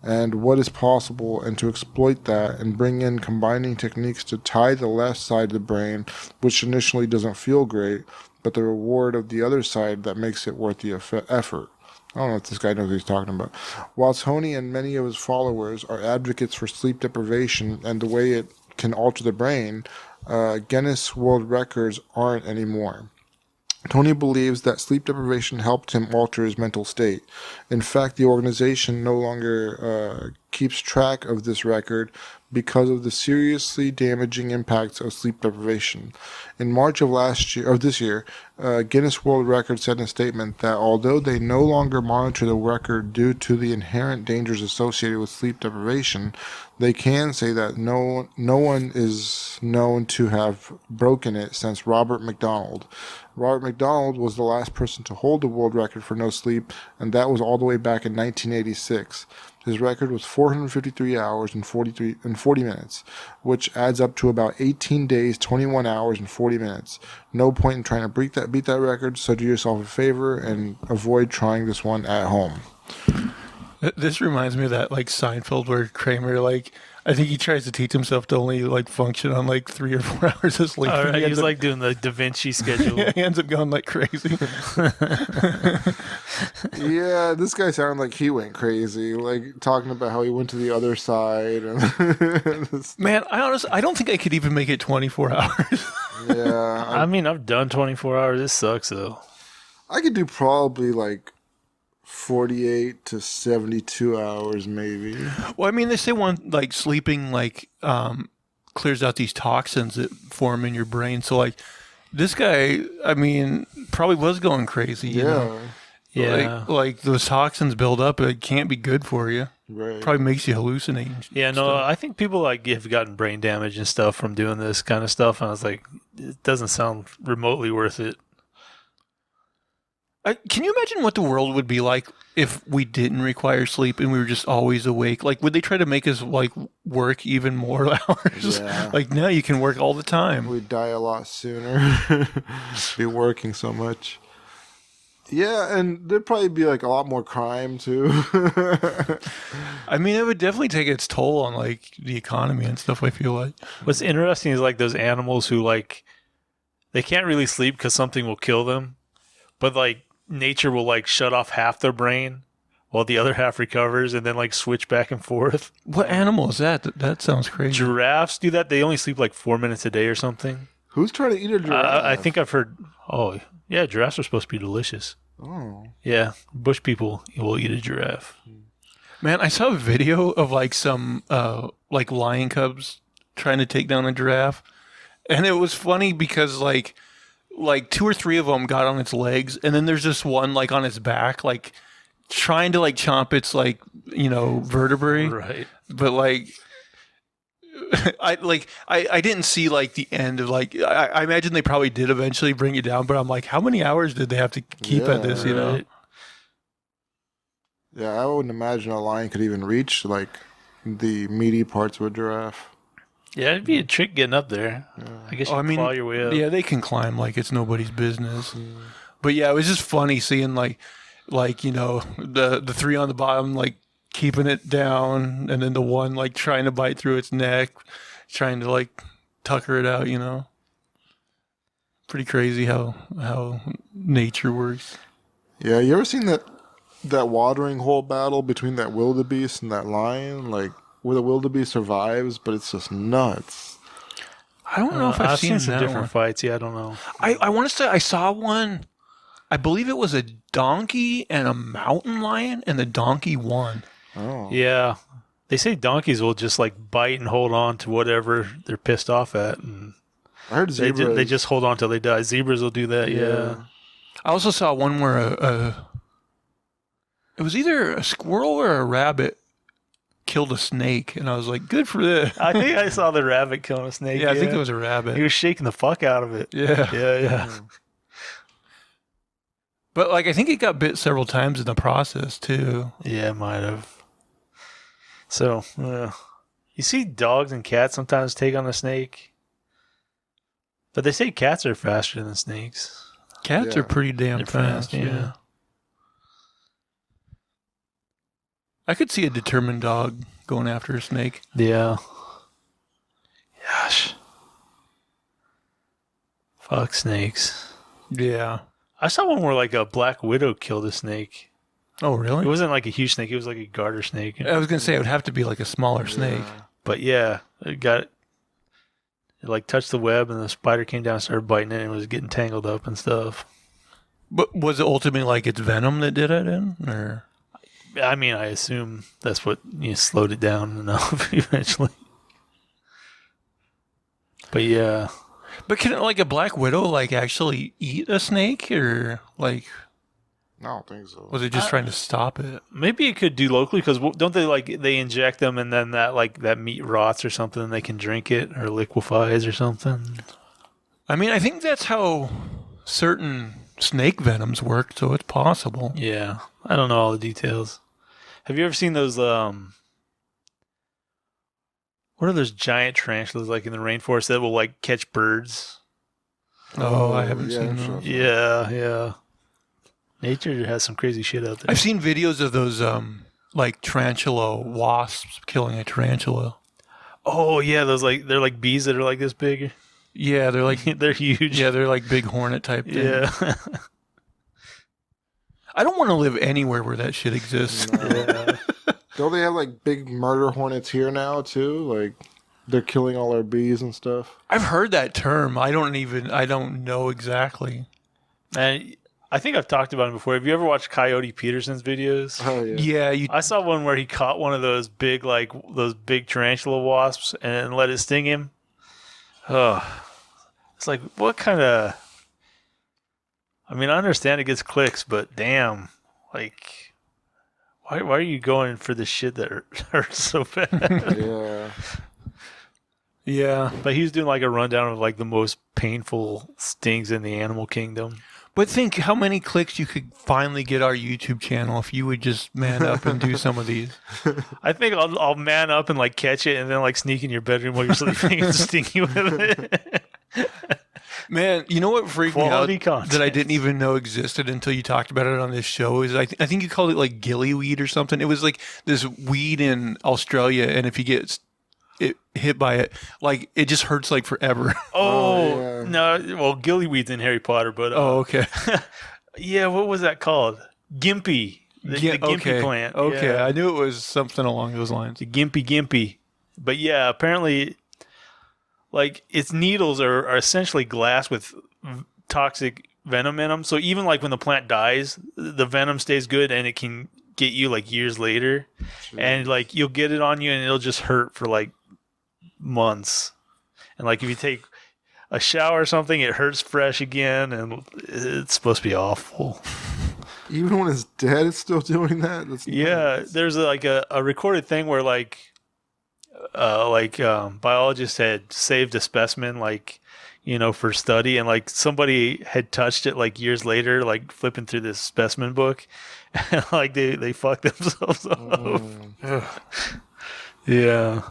and what is possible, and to exploit that and bring in combining techniques to tie the left side of the brain, which initially doesn't feel great, but the reward of the other side that makes it worth the effort. I don't know if this guy knows what he's talking about. While Tony and many of his followers are advocates for sleep deprivation and the way it can alter the brain, Guinness World Records aren't anymore. Tony believes that sleep deprivation helped him alter his mental state. In fact, the organization no longer keeps track of this record because of the seriously damaging impacts of sleep deprivation. In March of this year, Guinness World Records said in a statement that although they no longer monitor the record due to the inherent dangers associated with sleep deprivation, they can say that no one is known to have broken it since Robert McDonald. Robert McDonald was the last person to hold the world record for no sleep, and that was all the way back in 1986. His record was 453 hours and 40 minutes, which adds up to about 18 days, 21 hours, and 40 minutes. No point in trying to beat that record, so do yourself a favor and avoid trying this one at home. This reminds me of that like Seinfeld where Kramer I think he tries to teach himself to only function on 3 or 4 hours of sleep. All right, He he's doing the Da Vinci schedule. he ends up going crazy. Yeah, this guy sounded like he went crazy, talking about how he went to the other side. Man, I don't think I could even make it 24 hours. Yeah, I mean, I've done 24 hours. This sucks though. I could do probably like 48 to 72 hours, maybe. Well, I mean, they say like sleeping clears out these toxins that form in your brain. So like this guy, I mean, probably was going crazy. You know? Yeah. Like those toxins build up. It can't be good for you. Right. Probably makes you hallucinate. And Yeah, no, stuff. I think people like have gotten brain damage and stuff from doing this kind of stuff. And I was like, it doesn't sound remotely worth it. Can you imagine what the world would be like if we didn't require sleep and we were just always awake? Like, would they try to make us like work even more hours? Yeah. Like now you can work all the time. We'd die a lot sooner. Be working so much. Yeah, and there'd probably be like a lot more crime too. I mean, it would definitely take its toll on like the economy and stuff. I feel like. What's interesting is like those animals who like, they can't really sleep because something will kill them. But like nature will like shut off half their brain while the other half recovers and then like switch back and forth. What animal is that? That sounds crazy. Giraffes do that. They only sleep like 4 minutes a day or something. Who's trying to eat a giraffe? I think I've heard. Oh, yeah, giraffes are supposed to be delicious. Oh. Yeah, bush people will eat a giraffe. Man, I saw a video of like some like lion cubs trying to take down a giraffe, and it was funny because like 2 or 3 of them got on its legs, and then there's just one like on its back, like trying to like chomp its like vertebrae, Right. but like. I didn't see like the end of like I imagine they probably did eventually bring it down, but I'm like, how many hours did they have to keep at this? You know. Right. Yeah, I wouldn't imagine a lion could even reach like the meaty parts of a giraffe. Yeah, it'd be a trick getting up there. I guess you I mean, claw your way up. yeah, they can climb like it's nobody's business. But yeah, it was just funny seeing like the 3 on the bottom like keeping it down, and then the one like trying to bite through its neck, trying to like tucker it out. Pretty crazy how nature works. Yeah, you ever seen that watering hole battle between that wildebeest and that lion? Like where the wildebeest survives, but it's just nuts. I don't know if I've seen some that different one. fights. Yeah, I don't know. I want to say I saw one. I believe it was a donkey and a mountain lion, and the donkey won. Oh. Yeah, they say donkeys will just like bite and hold on to whatever they're pissed off at, and I heard they zebras. just hold on till they die. Zebras will do that. Yeah. I also saw one where it was either a squirrel or a rabbit killed a snake, and I was like, good for this. I think I saw the rabbit killing a snake. Yeah, I think it was a rabbit. He was shaking the fuck out of it. Yeah. Yeah. But like I think it got bit several times in the process too. Yeah, might have. So, you see dogs and cats sometimes take on a snake, but they say cats are faster than snakes. Cats Yeah. are pretty damn They're fast. Yeah. I could see a determined dog going after a snake. Yeah. Gosh. Fuck snakes. Yeah. I saw one where like a black widow killed a snake. Oh, really? It wasn't like a huge snake. It was like a garter snake. I was gonna say it would have to be like a smaller snake. But yeah, it like touched the web and the spider came down and started biting it and was getting tangled up and stuff. But was it ultimately like its venom that did it in, or? I mean, I assume that's what slowed it down enough eventually. But yeah. But can like a black widow like actually eat a snake, or like I don't think so. was it just trying to stop it? Maybe it could do locally because don't they inject them and then that meat rots or something and they can drink it or liquefies or something? I mean, I think that's how certain snake venoms work, so it's possible. Yeah, I don't know all the details. Have you ever seen those? What are those giant tarantulas like in the rainforest that will like catch birds? Oh, I haven't yeah, seen I'm those. sure. Yeah. Nature has some crazy shit out there. I've seen videos of those like tarantula wasps killing a tarantula. Oh yeah, they're like bees that are like this big. Yeah, they're like They're huge. yeah, they're like big hornet type thing. Yeah. I don't want to live anywhere where that shit exists. Yeah. Don't they have like big murder hornets here now too? Like they're killing all our bees and stuff. I've heard that term. I don't know exactly. And I think I've talked about him before. Have you ever watched Coyote Peterson's videos? Oh yeah. Yeah, I saw one where he caught one of those big tarantula wasps and let it sting him. Oh, it's like, what kind of... I mean, I understand it gets clicks, but damn, like, why are you going for the shit that hurts so bad? Yeah. yeah. But he was doing like a rundown of like the most painful stings in the animal kingdom. But think how many clicks you could finally get our YouTube channel if you would just man up and do some of these. I think I'll man up and like catch it and then like sneak in your bedroom while you're sleeping and sting you with it. Man, you know what freaked me out Quality content. that I didn't even know existed until you talked about it on this show is I think you called it like gilly weed or something. It was like this weed in Australia, and if you get hit by it, like it just hurts like forever. Oh, yeah. no. Well, gillyweed's in Harry Potter, but Oh, okay. yeah, what was that called? Gimpy. The gimpy okay. plant. Okay, Yeah. I knew it was something along those lines. The gimpy. But yeah, apparently, like, its needles are essentially glass with toxic venom in them. So even like when the plant dies, the venom stays good and it can get you like years later. And like you'll get it on you and it'll just hurt for like months. And like if you take a shower or something, it hurts fresh again, and it's supposed to be awful. Even when it's dead, it's still doing that. That's Yeah, nuts. there's like a recorded thing where biologists had saved a specimen, like, you know, for study, and like somebody had touched it like years later, like flipping through this specimen book, and like they fucked themselves up. Yeah.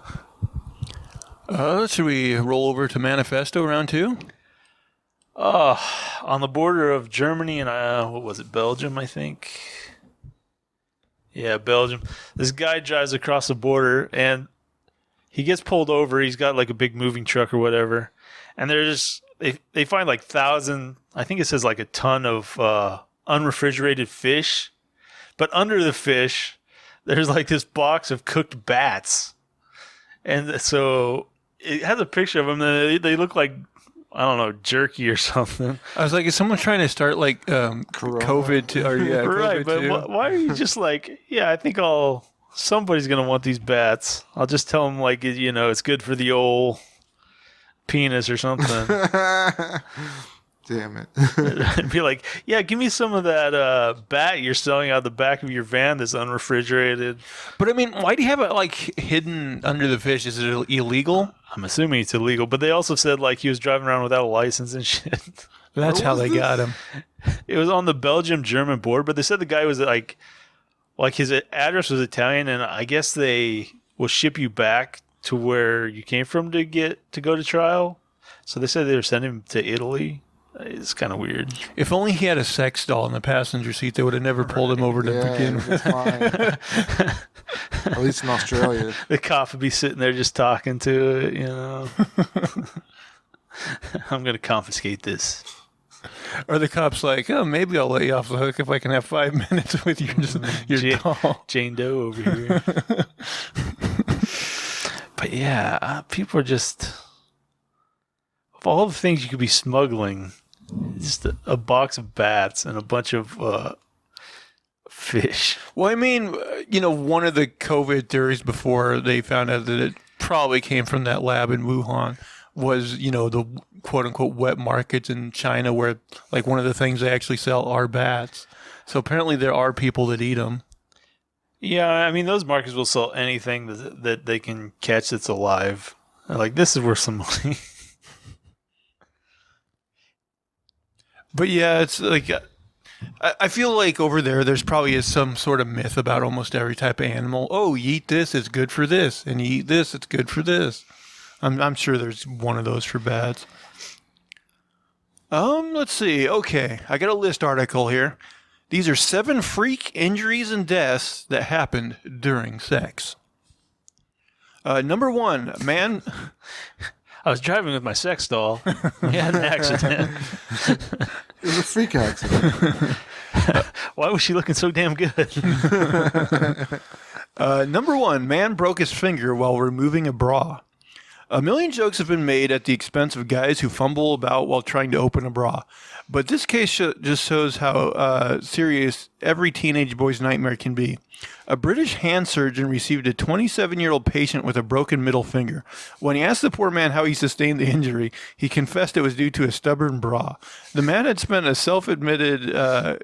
Should we roll over to Manifesto round 2? On the border of Germany and what was it, Belgium, I think. Yeah, Belgium. This guy drives across the border and he gets pulled over. He's got like a big moving truck or whatever, and they find like I think it says like a ton of unrefrigerated fish, but under the fish there's like this box of cooked bats, and so it has a picture of them. They look like, I don't know, jerky or something. I was like, is someone trying to start like COVID to, or yeah, Right, COVID but too? why are you just like, yeah, I think somebody's going to want these bats. I'll just tell them, like, you know, it's good for the old penis or something. Damn it. And be like, yeah, give me some of that bat you're selling out the back of your van that's unrefrigerated. But I mean, why do you have it like hidden under the fish? Is it illegal? I'm assuming it's illegal, but they also said like he was driving around without a license and shit. That's how they got him. It was on the Belgium-German border, but they said the guy was like his address was Italian, and I guess they will ship you back to where you came from to go to trial. So they said they were sending him to Italy. It's kind of weird. If only he had a sex doll in the passenger seat, they would have never pulled him over to begin with. It's fine. At least in Australia. The cop would be sitting there just talking to it, you know. I'm going to confiscate this. Or the cop's like, oh, maybe I'll let you off the hook if I can have 5 minutes with your doll. Jane Doe over here. But yeah, people are just... Of all the things you could be smuggling, just a box of bats and a bunch of fish. Well, I mean, you know, one of the COVID theories before they found out that it probably came from that lab in Wuhan was, you know, the quote unquote wet markets in China where like one of the things they actually sell are bats. So apparently there are people that eat them. Yeah, I mean, those markets will sell anything that they can catch that's alive. They're like, this is worth some money. But yeah, it's like, I feel like over there's probably some sort of myth about almost every type of animal. Oh, you eat this, it's good for this. And you eat this, it's good for this. I'm sure there's one of those for bats. Let's see. Okay, I got a list article here. These are 7 freak injuries and deaths that happened during sex. Number 1, man... I was driving with my sex doll. We had an accident. It was a freak accident. Why was she looking so damn good? Number 1, man broke his finger while removing a bra. A million jokes have been made at the expense of guys who fumble about while trying to open a bra. But this case just shows how serious every teenage boy's nightmare can be. A British hand surgeon received a 27-year-old patient with a broken middle finger. When he asked the poor man how he sustained the injury, he confessed it was due to a stubborn bra. The man had spent a self-admitted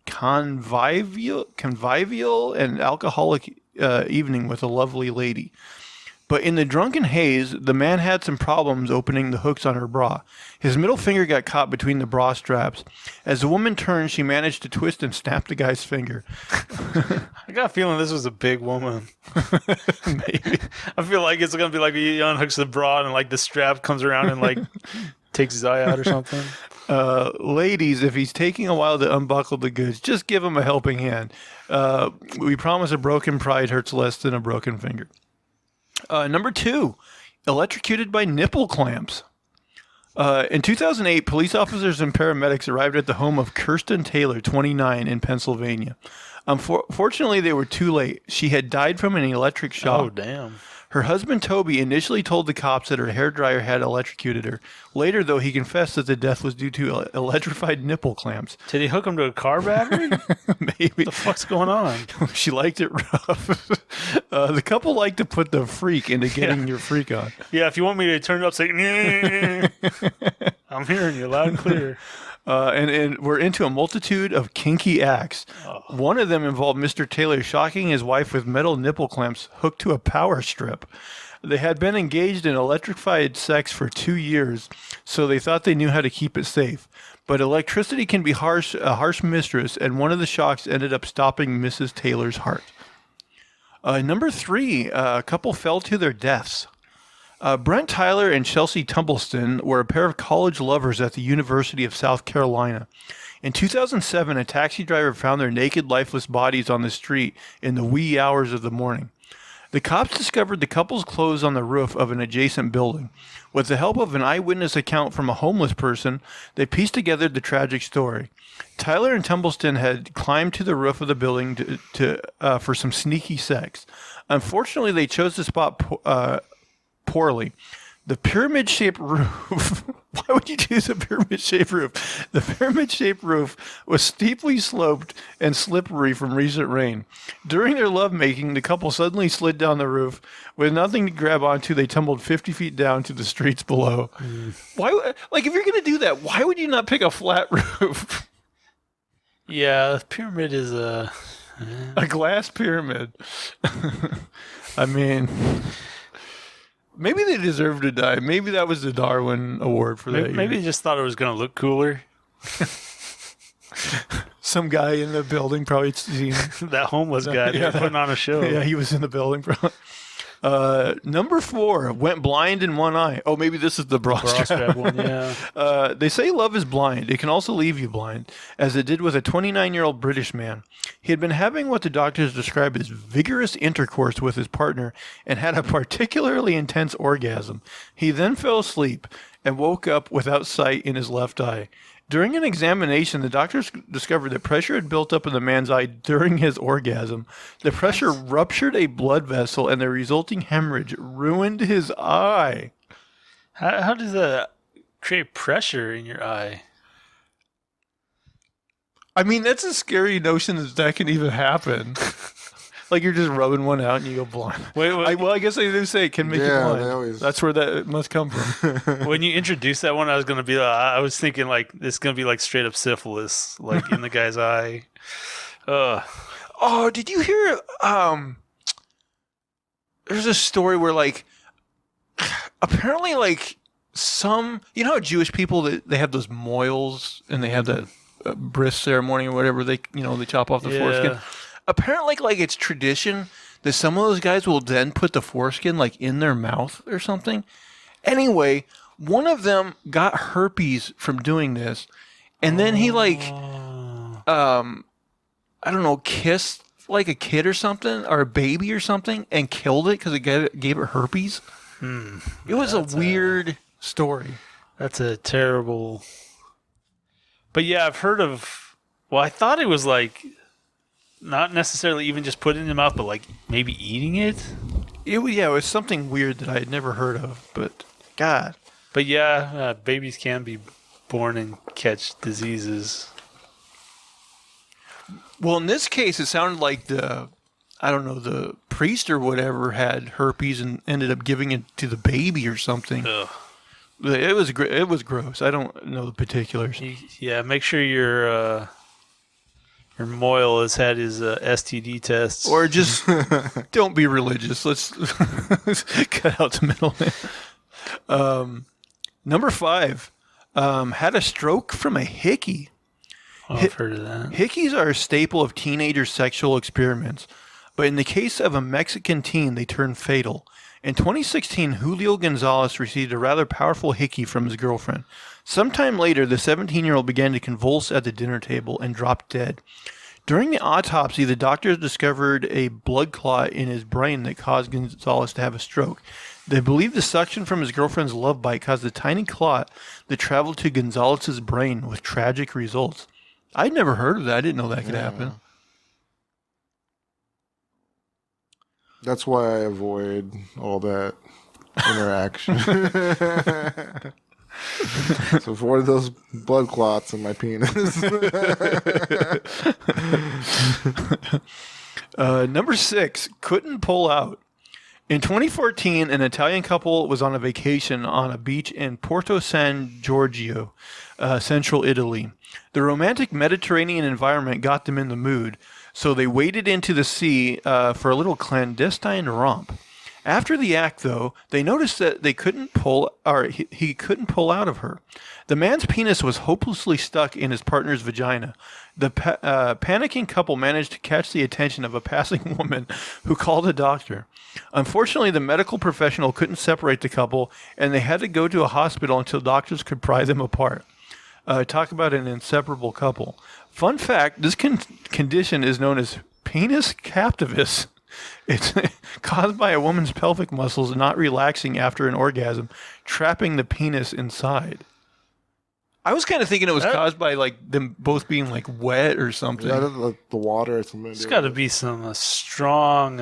convivial and alcoholic evening with a lovely lady. But in the drunken haze, the man had some problems opening the hooks on her bra. His middle finger got caught between the bra straps. As the woman turned, she managed to twist and snap the guy's finger. I got a feeling this was a big woman. Maybe. I feel like it's going to be like he unhooks the bra and like the strap comes around and like takes his eye out or something. Ladies, if he's taking a while to unbuckle the goods, just give him a helping hand. We promise a broken pride hurts less than a broken finger. Number 2, electrocuted by nipple clamps. In 2008, police officers and paramedics arrived at the home of Kirsten Taylor, 29, in Pennsylvania. Unfortunately, they were too late. She had died from an electric shock. Oh, damn. Her husband, Toby, initially told the cops that her hairdryer had electrocuted her. Later, though, he confessed that the death was due to electrified nipple clamps. Did he hook him to a car battery? Maybe. What the fuck's going on? She liked it rough. The couple liked to put the freak into getting your freak on. Yeah, if you want me to turn it up, say, I'm hearing you loud and clear. And we're into a multitude of kinky acts. One of them involved Mr. Taylor shocking his wife with metal nipple clamps hooked to a power strip. They had been engaged in electrified sex for 2 years, so they thought they knew how to keep it safe. But electricity can be a harsh mistress, and one of the shocks ended up stopping Mrs. Taylor's heart. Number 3, a couple fell to their deaths. Brent Tyler and Chelsea Tumbleston were a pair of college lovers at the University of South Carolina. In 2007, a taxi driver found their naked, lifeless bodies on the street in the wee hours of the morning. The cops discovered the couple's clothes on the roof of an adjacent building. With the help of an eyewitness account from a homeless person, they pieced together the tragic story. Tyler and Tumbleston had climbed to the roof of the building for some sneaky sex. Unfortunately, they chose the spot poorly. The pyramid-shaped roof. Why would you choose a pyramid-shaped roof? The pyramid-shaped roof was steeply sloped and slippery from recent rain. During their lovemaking, the couple suddenly slid down the roof. With nothing to grab onto, they tumbled 50 feet down to the streets below. Why? Like, if you're going to do that, why would you not pick a flat roof? Yeah, the pyramid is a glass pyramid. I mean... Maybe they deserve to die. Maybe that was the Darwin Award for that. Maybe they just thought it was going to look cooler. Some guy in the building probably seen that homeless guy putting on a show. Yeah, he was in the building. Number 4, went blind in one eye. Oh, maybe this is the bra strap one. Yeah. They say love is blind. It can also leave you blind, as it did with a 29-year-old British man. He had been having what the doctors describe as vigorous intercourse with his partner and had a particularly intense orgasm. He then fell asleep and woke up without sight in his left eye. During an examination, the doctors discovered that pressure had built up in the man's eye during his orgasm. The pressure ruptured a blood vessel, and the resulting hemorrhage ruined his eye. How does that create pressure in your eye? I mean, that's a scary notion that can even happen. Like you're just rubbing one out and you go blind. Wait. I guess they do say it can make you blind. Always... That's where that must come from. When you introduced that one, I was thinking like it's gonna be like straight up syphilis, like in the guy's eye. Oh, did you hear? There's a story where like apparently like some how Jewish people they have those moils and they have that bris ceremony or whatever they chop off the foreskin. Apparently, like it's tradition that some of those guys will then put the foreskin like in their mouth or something. Anyway, one of them got herpes from doing this, and then he kissed like a kid or something or a baby or something and killed it because it gave it herpes. It was a weird story. That's a terrible. But yeah, I've heard of. Well, I thought it was like. Not necessarily even just put it in the mouth, but like maybe eating it. It was something weird that I had never heard of, but God. But yeah, babies can be born and catch diseases. Well, in this case, it sounded like the priest or whatever had herpes and ended up giving it to the baby or something. Ugh. It was gross. I don't know the particulars. Yeah, make sure your Moyle has had his STD tests. Or just don't be religious. Let's cut out the middle. Number 5, had a stroke from a hickey. Oh, I've heard of that. Hickeys are a staple of teenager sexual experiments, but in the case of a Mexican teen, they turn fatal. In 2016, Julio Gonzalez received a rather powerful hickey from his girlfriend. Sometime later, the 17-year-old began to convulse at the dinner table and dropped dead. During the autopsy, the doctors discovered a blood clot in his brain that caused Gonzalez to have a stroke. They believe the suction from his girlfriend's love bite caused a tiny clot that traveled to Gonzalez's brain with tragic results. I'd never heard of that. I didn't know that could happen. That's why I avoid all that interaction. So avoid those blood clots in my penis. Number 6, couldn't pull out. In 2014, an Italian couple was on a vacation on a beach in Porto San Giorgio, central Italy. The romantic Mediterranean environment got them in the mood, so they waded into the sea for a little clandestine romp. After the act, though, they noticed that he couldn't pull out of her. The man's penis was hopelessly stuck in his partner's vagina. The panicking couple managed to catch the attention of a passing woman who called a doctor. Unfortunately, the medical professional couldn't separate the couple, and they had to go to a hospital until doctors could pry them apart. Talk about an inseparable couple. Fun fact, this condition is known as penis captivus. It's caused by a woman's pelvic muscles not relaxing after an orgasm, trapping the penis inside. I was kind of thinking it was caused by like them both being like wet or something. Yeah, the water. It's got to be some strong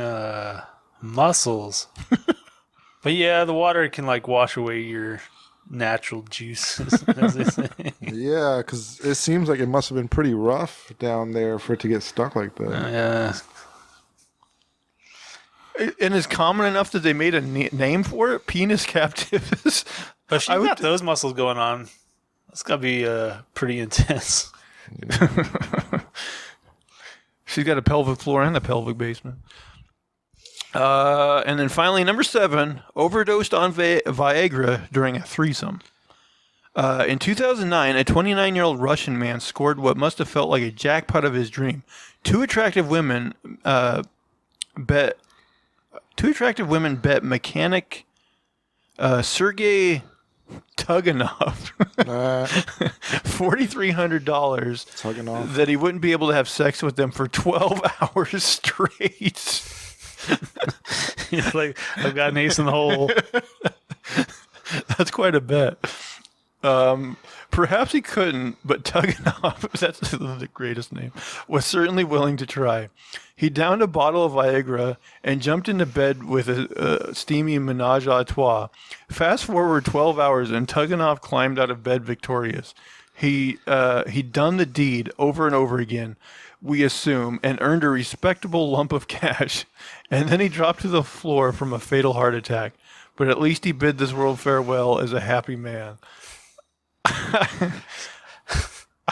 muscles. But yeah, the water can like wash away your natural juices, as they say. Yeah, because it seems like it must have been pretty rough down there for it to get stuck like that. Yeah. And it's common enough that they made a name for it, penis captivus. But if she's got those muscles going on, it's got to be pretty intense. She's got a pelvic floor and a pelvic basement. And then finally, number 7, overdosed on Viagra during a threesome. In 2009, a 29-year-old Russian man scored what must have felt like a jackpot of his dream. Two attractive women bet mechanic Sergei Tuganov $4,300 that he wouldn't be able to have sex with them for 12 hours straight. He's like, I've got an ace in the hole. That's quite a bet. Perhaps he couldn't, but Tuganov, that's the greatest name, was certainly willing to try. He downed a bottle of Viagra and jumped into bed with a steamy menage a trois. Fast forward 12 hours and Tuganov climbed out of bed victorious. He'd done the deed over and over again, we assume, and earned a respectable lump of cash. And then he dropped to the floor from a fatal heart attack. But at least he bid this world farewell as a happy man. I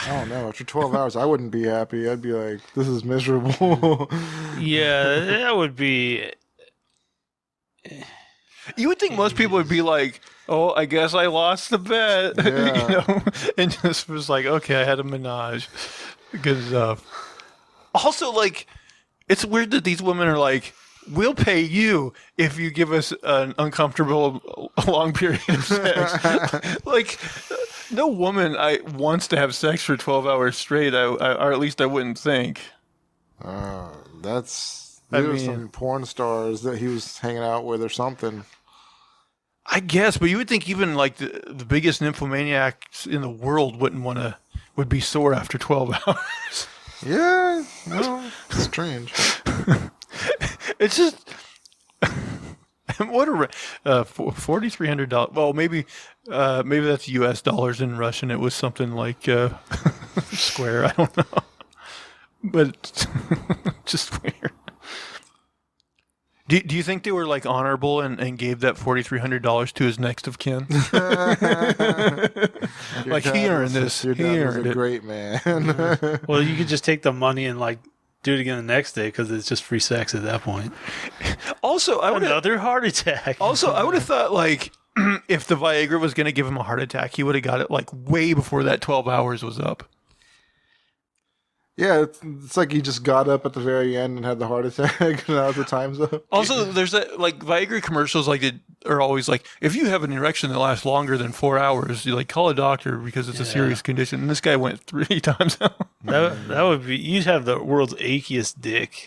don't know. After 12 hours, I wouldn't be happy. I'd be like, this is miserable. Yeah, that would be... You would think most people would be like, oh, I guess I lost the bet. Yeah. And just was like, okay, I had a menage. Good stuff. Also, like, it's weird that these women are like, we'll pay you if you give us an uncomfortable long period of sex. Like, no woman wants to have sex for 12 hours straight, or at least I wouldn't think. These are some porn stars that he was hanging out with or something. I guess, but you would think even like the biggest nymphomaniacs in the world would be sore after 12 hours. Yeah, no, it's strange. It's just, What a $4,300. Well, maybe that's U.S. dollars in Russian. It was something like square. I don't know, but just weird. Do you think they were like honorable and gave that $4,300 to his next of kin? Like he earned this. Your He dad was earned a it. great man. Well, you could just take the money and like do it again the next day because it's just free sex at that point. Also, I would have Another heart attack. thought like if the Viagra was going to give him a heart attack, he would have got it like way before that 12 hours was up. Yeah, it's like he just got up at the very end and had the heart attack, and now the time's up. Also, there's that like Viagra commercials like that are always like, if you have an erection that lasts longer than 4 hours, you like call a doctor because it's a serious condition. And this guy went 3 times out. That would be, you'd have the world's achiest dick.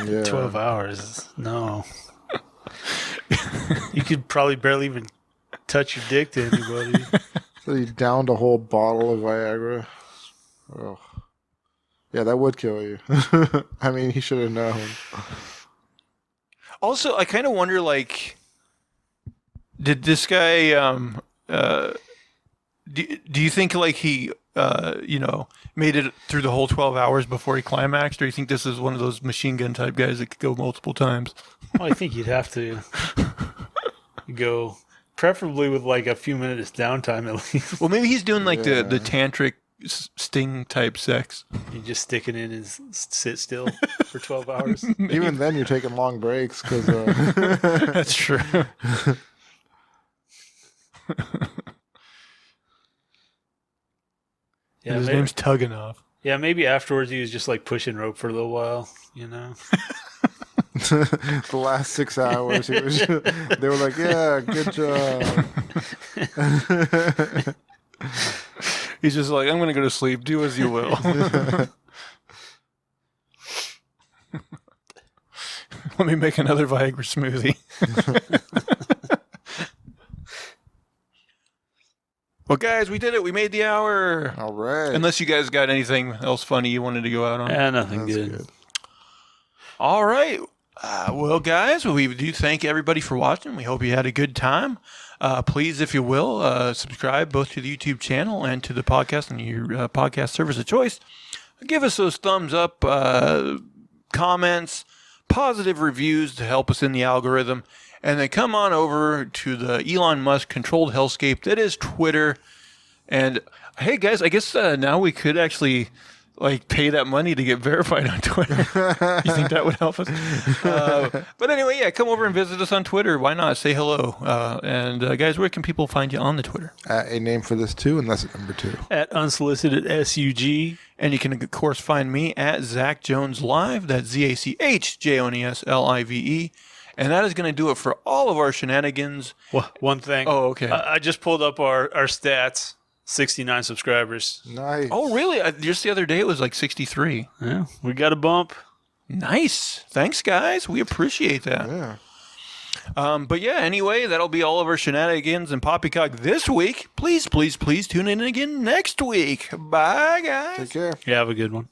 Yeah. 12 hours. No. You could probably barely even touch your dick to anybody. So he downed a whole bottle of Viagra. Oh. Yeah, that would kill you. I mean, he should have known. Also, I kind of wonder, like, did this guy, do you think, like, he, made it through the whole 12 hours before he climaxed, or do you think this is one of those machine gun type guys that could go multiple times? Well, I think you'd have to go, preferably with like a few minutes downtime at least. Well, maybe he's doing, like, the tantric sting type sex. You just stick it in and sit still for 12 hours. Even then, you're taking long breaks because That's true. Yeah, His maybe, name's Tugganoff. yeah, maybe afterwards he was just like pushing rope for a little while, you know? the last 6 hours, they were like, "Yeah, good job." He's just like, I'm going to go to sleep. Do as you will. Let me make another Viagra smoothie. Well, guys, we did it. We made the hour. All right. Unless you guys got anything else funny you wanted to go out on. Yeah, nothing That's good. All right. Well, guys, we do thank everybody for watching. We hope you had a good time. Please, if you will, subscribe both to the YouTube channel and to the podcast on your podcast service of choice. Give us those thumbs up, comments, positive reviews to help us in the algorithm. And then come on over to the Elon Musk controlled hellscape that is Twitter. And hey, guys, I guess now we could actually like pay that money to get verified on Twitter. You think that would help us? But anyway, yeah, come over and visit us on Twitter. Why not? Say hello. And guys, where can people find you on the Twitter? A name for this too, and that's number 2. At unsolicited SUG. And you can, of course, find me at Zach Jones Live. That's ZachJonesLive. And that is going to do it for all of our shenanigans. Well, one thing. Oh, okay. I just pulled up our stats. 69 subscribers. Nice. Oh, really? Just the other day it was like 63. Yeah, we got a bump. Nice. Thanks, guys. We appreciate that. Yeah. But yeah, anyway, that'll be all of our shenanigans and poppycock this week. Please, please, please tune in again next week. Bye, guys. Take care. Yeah, have a good one.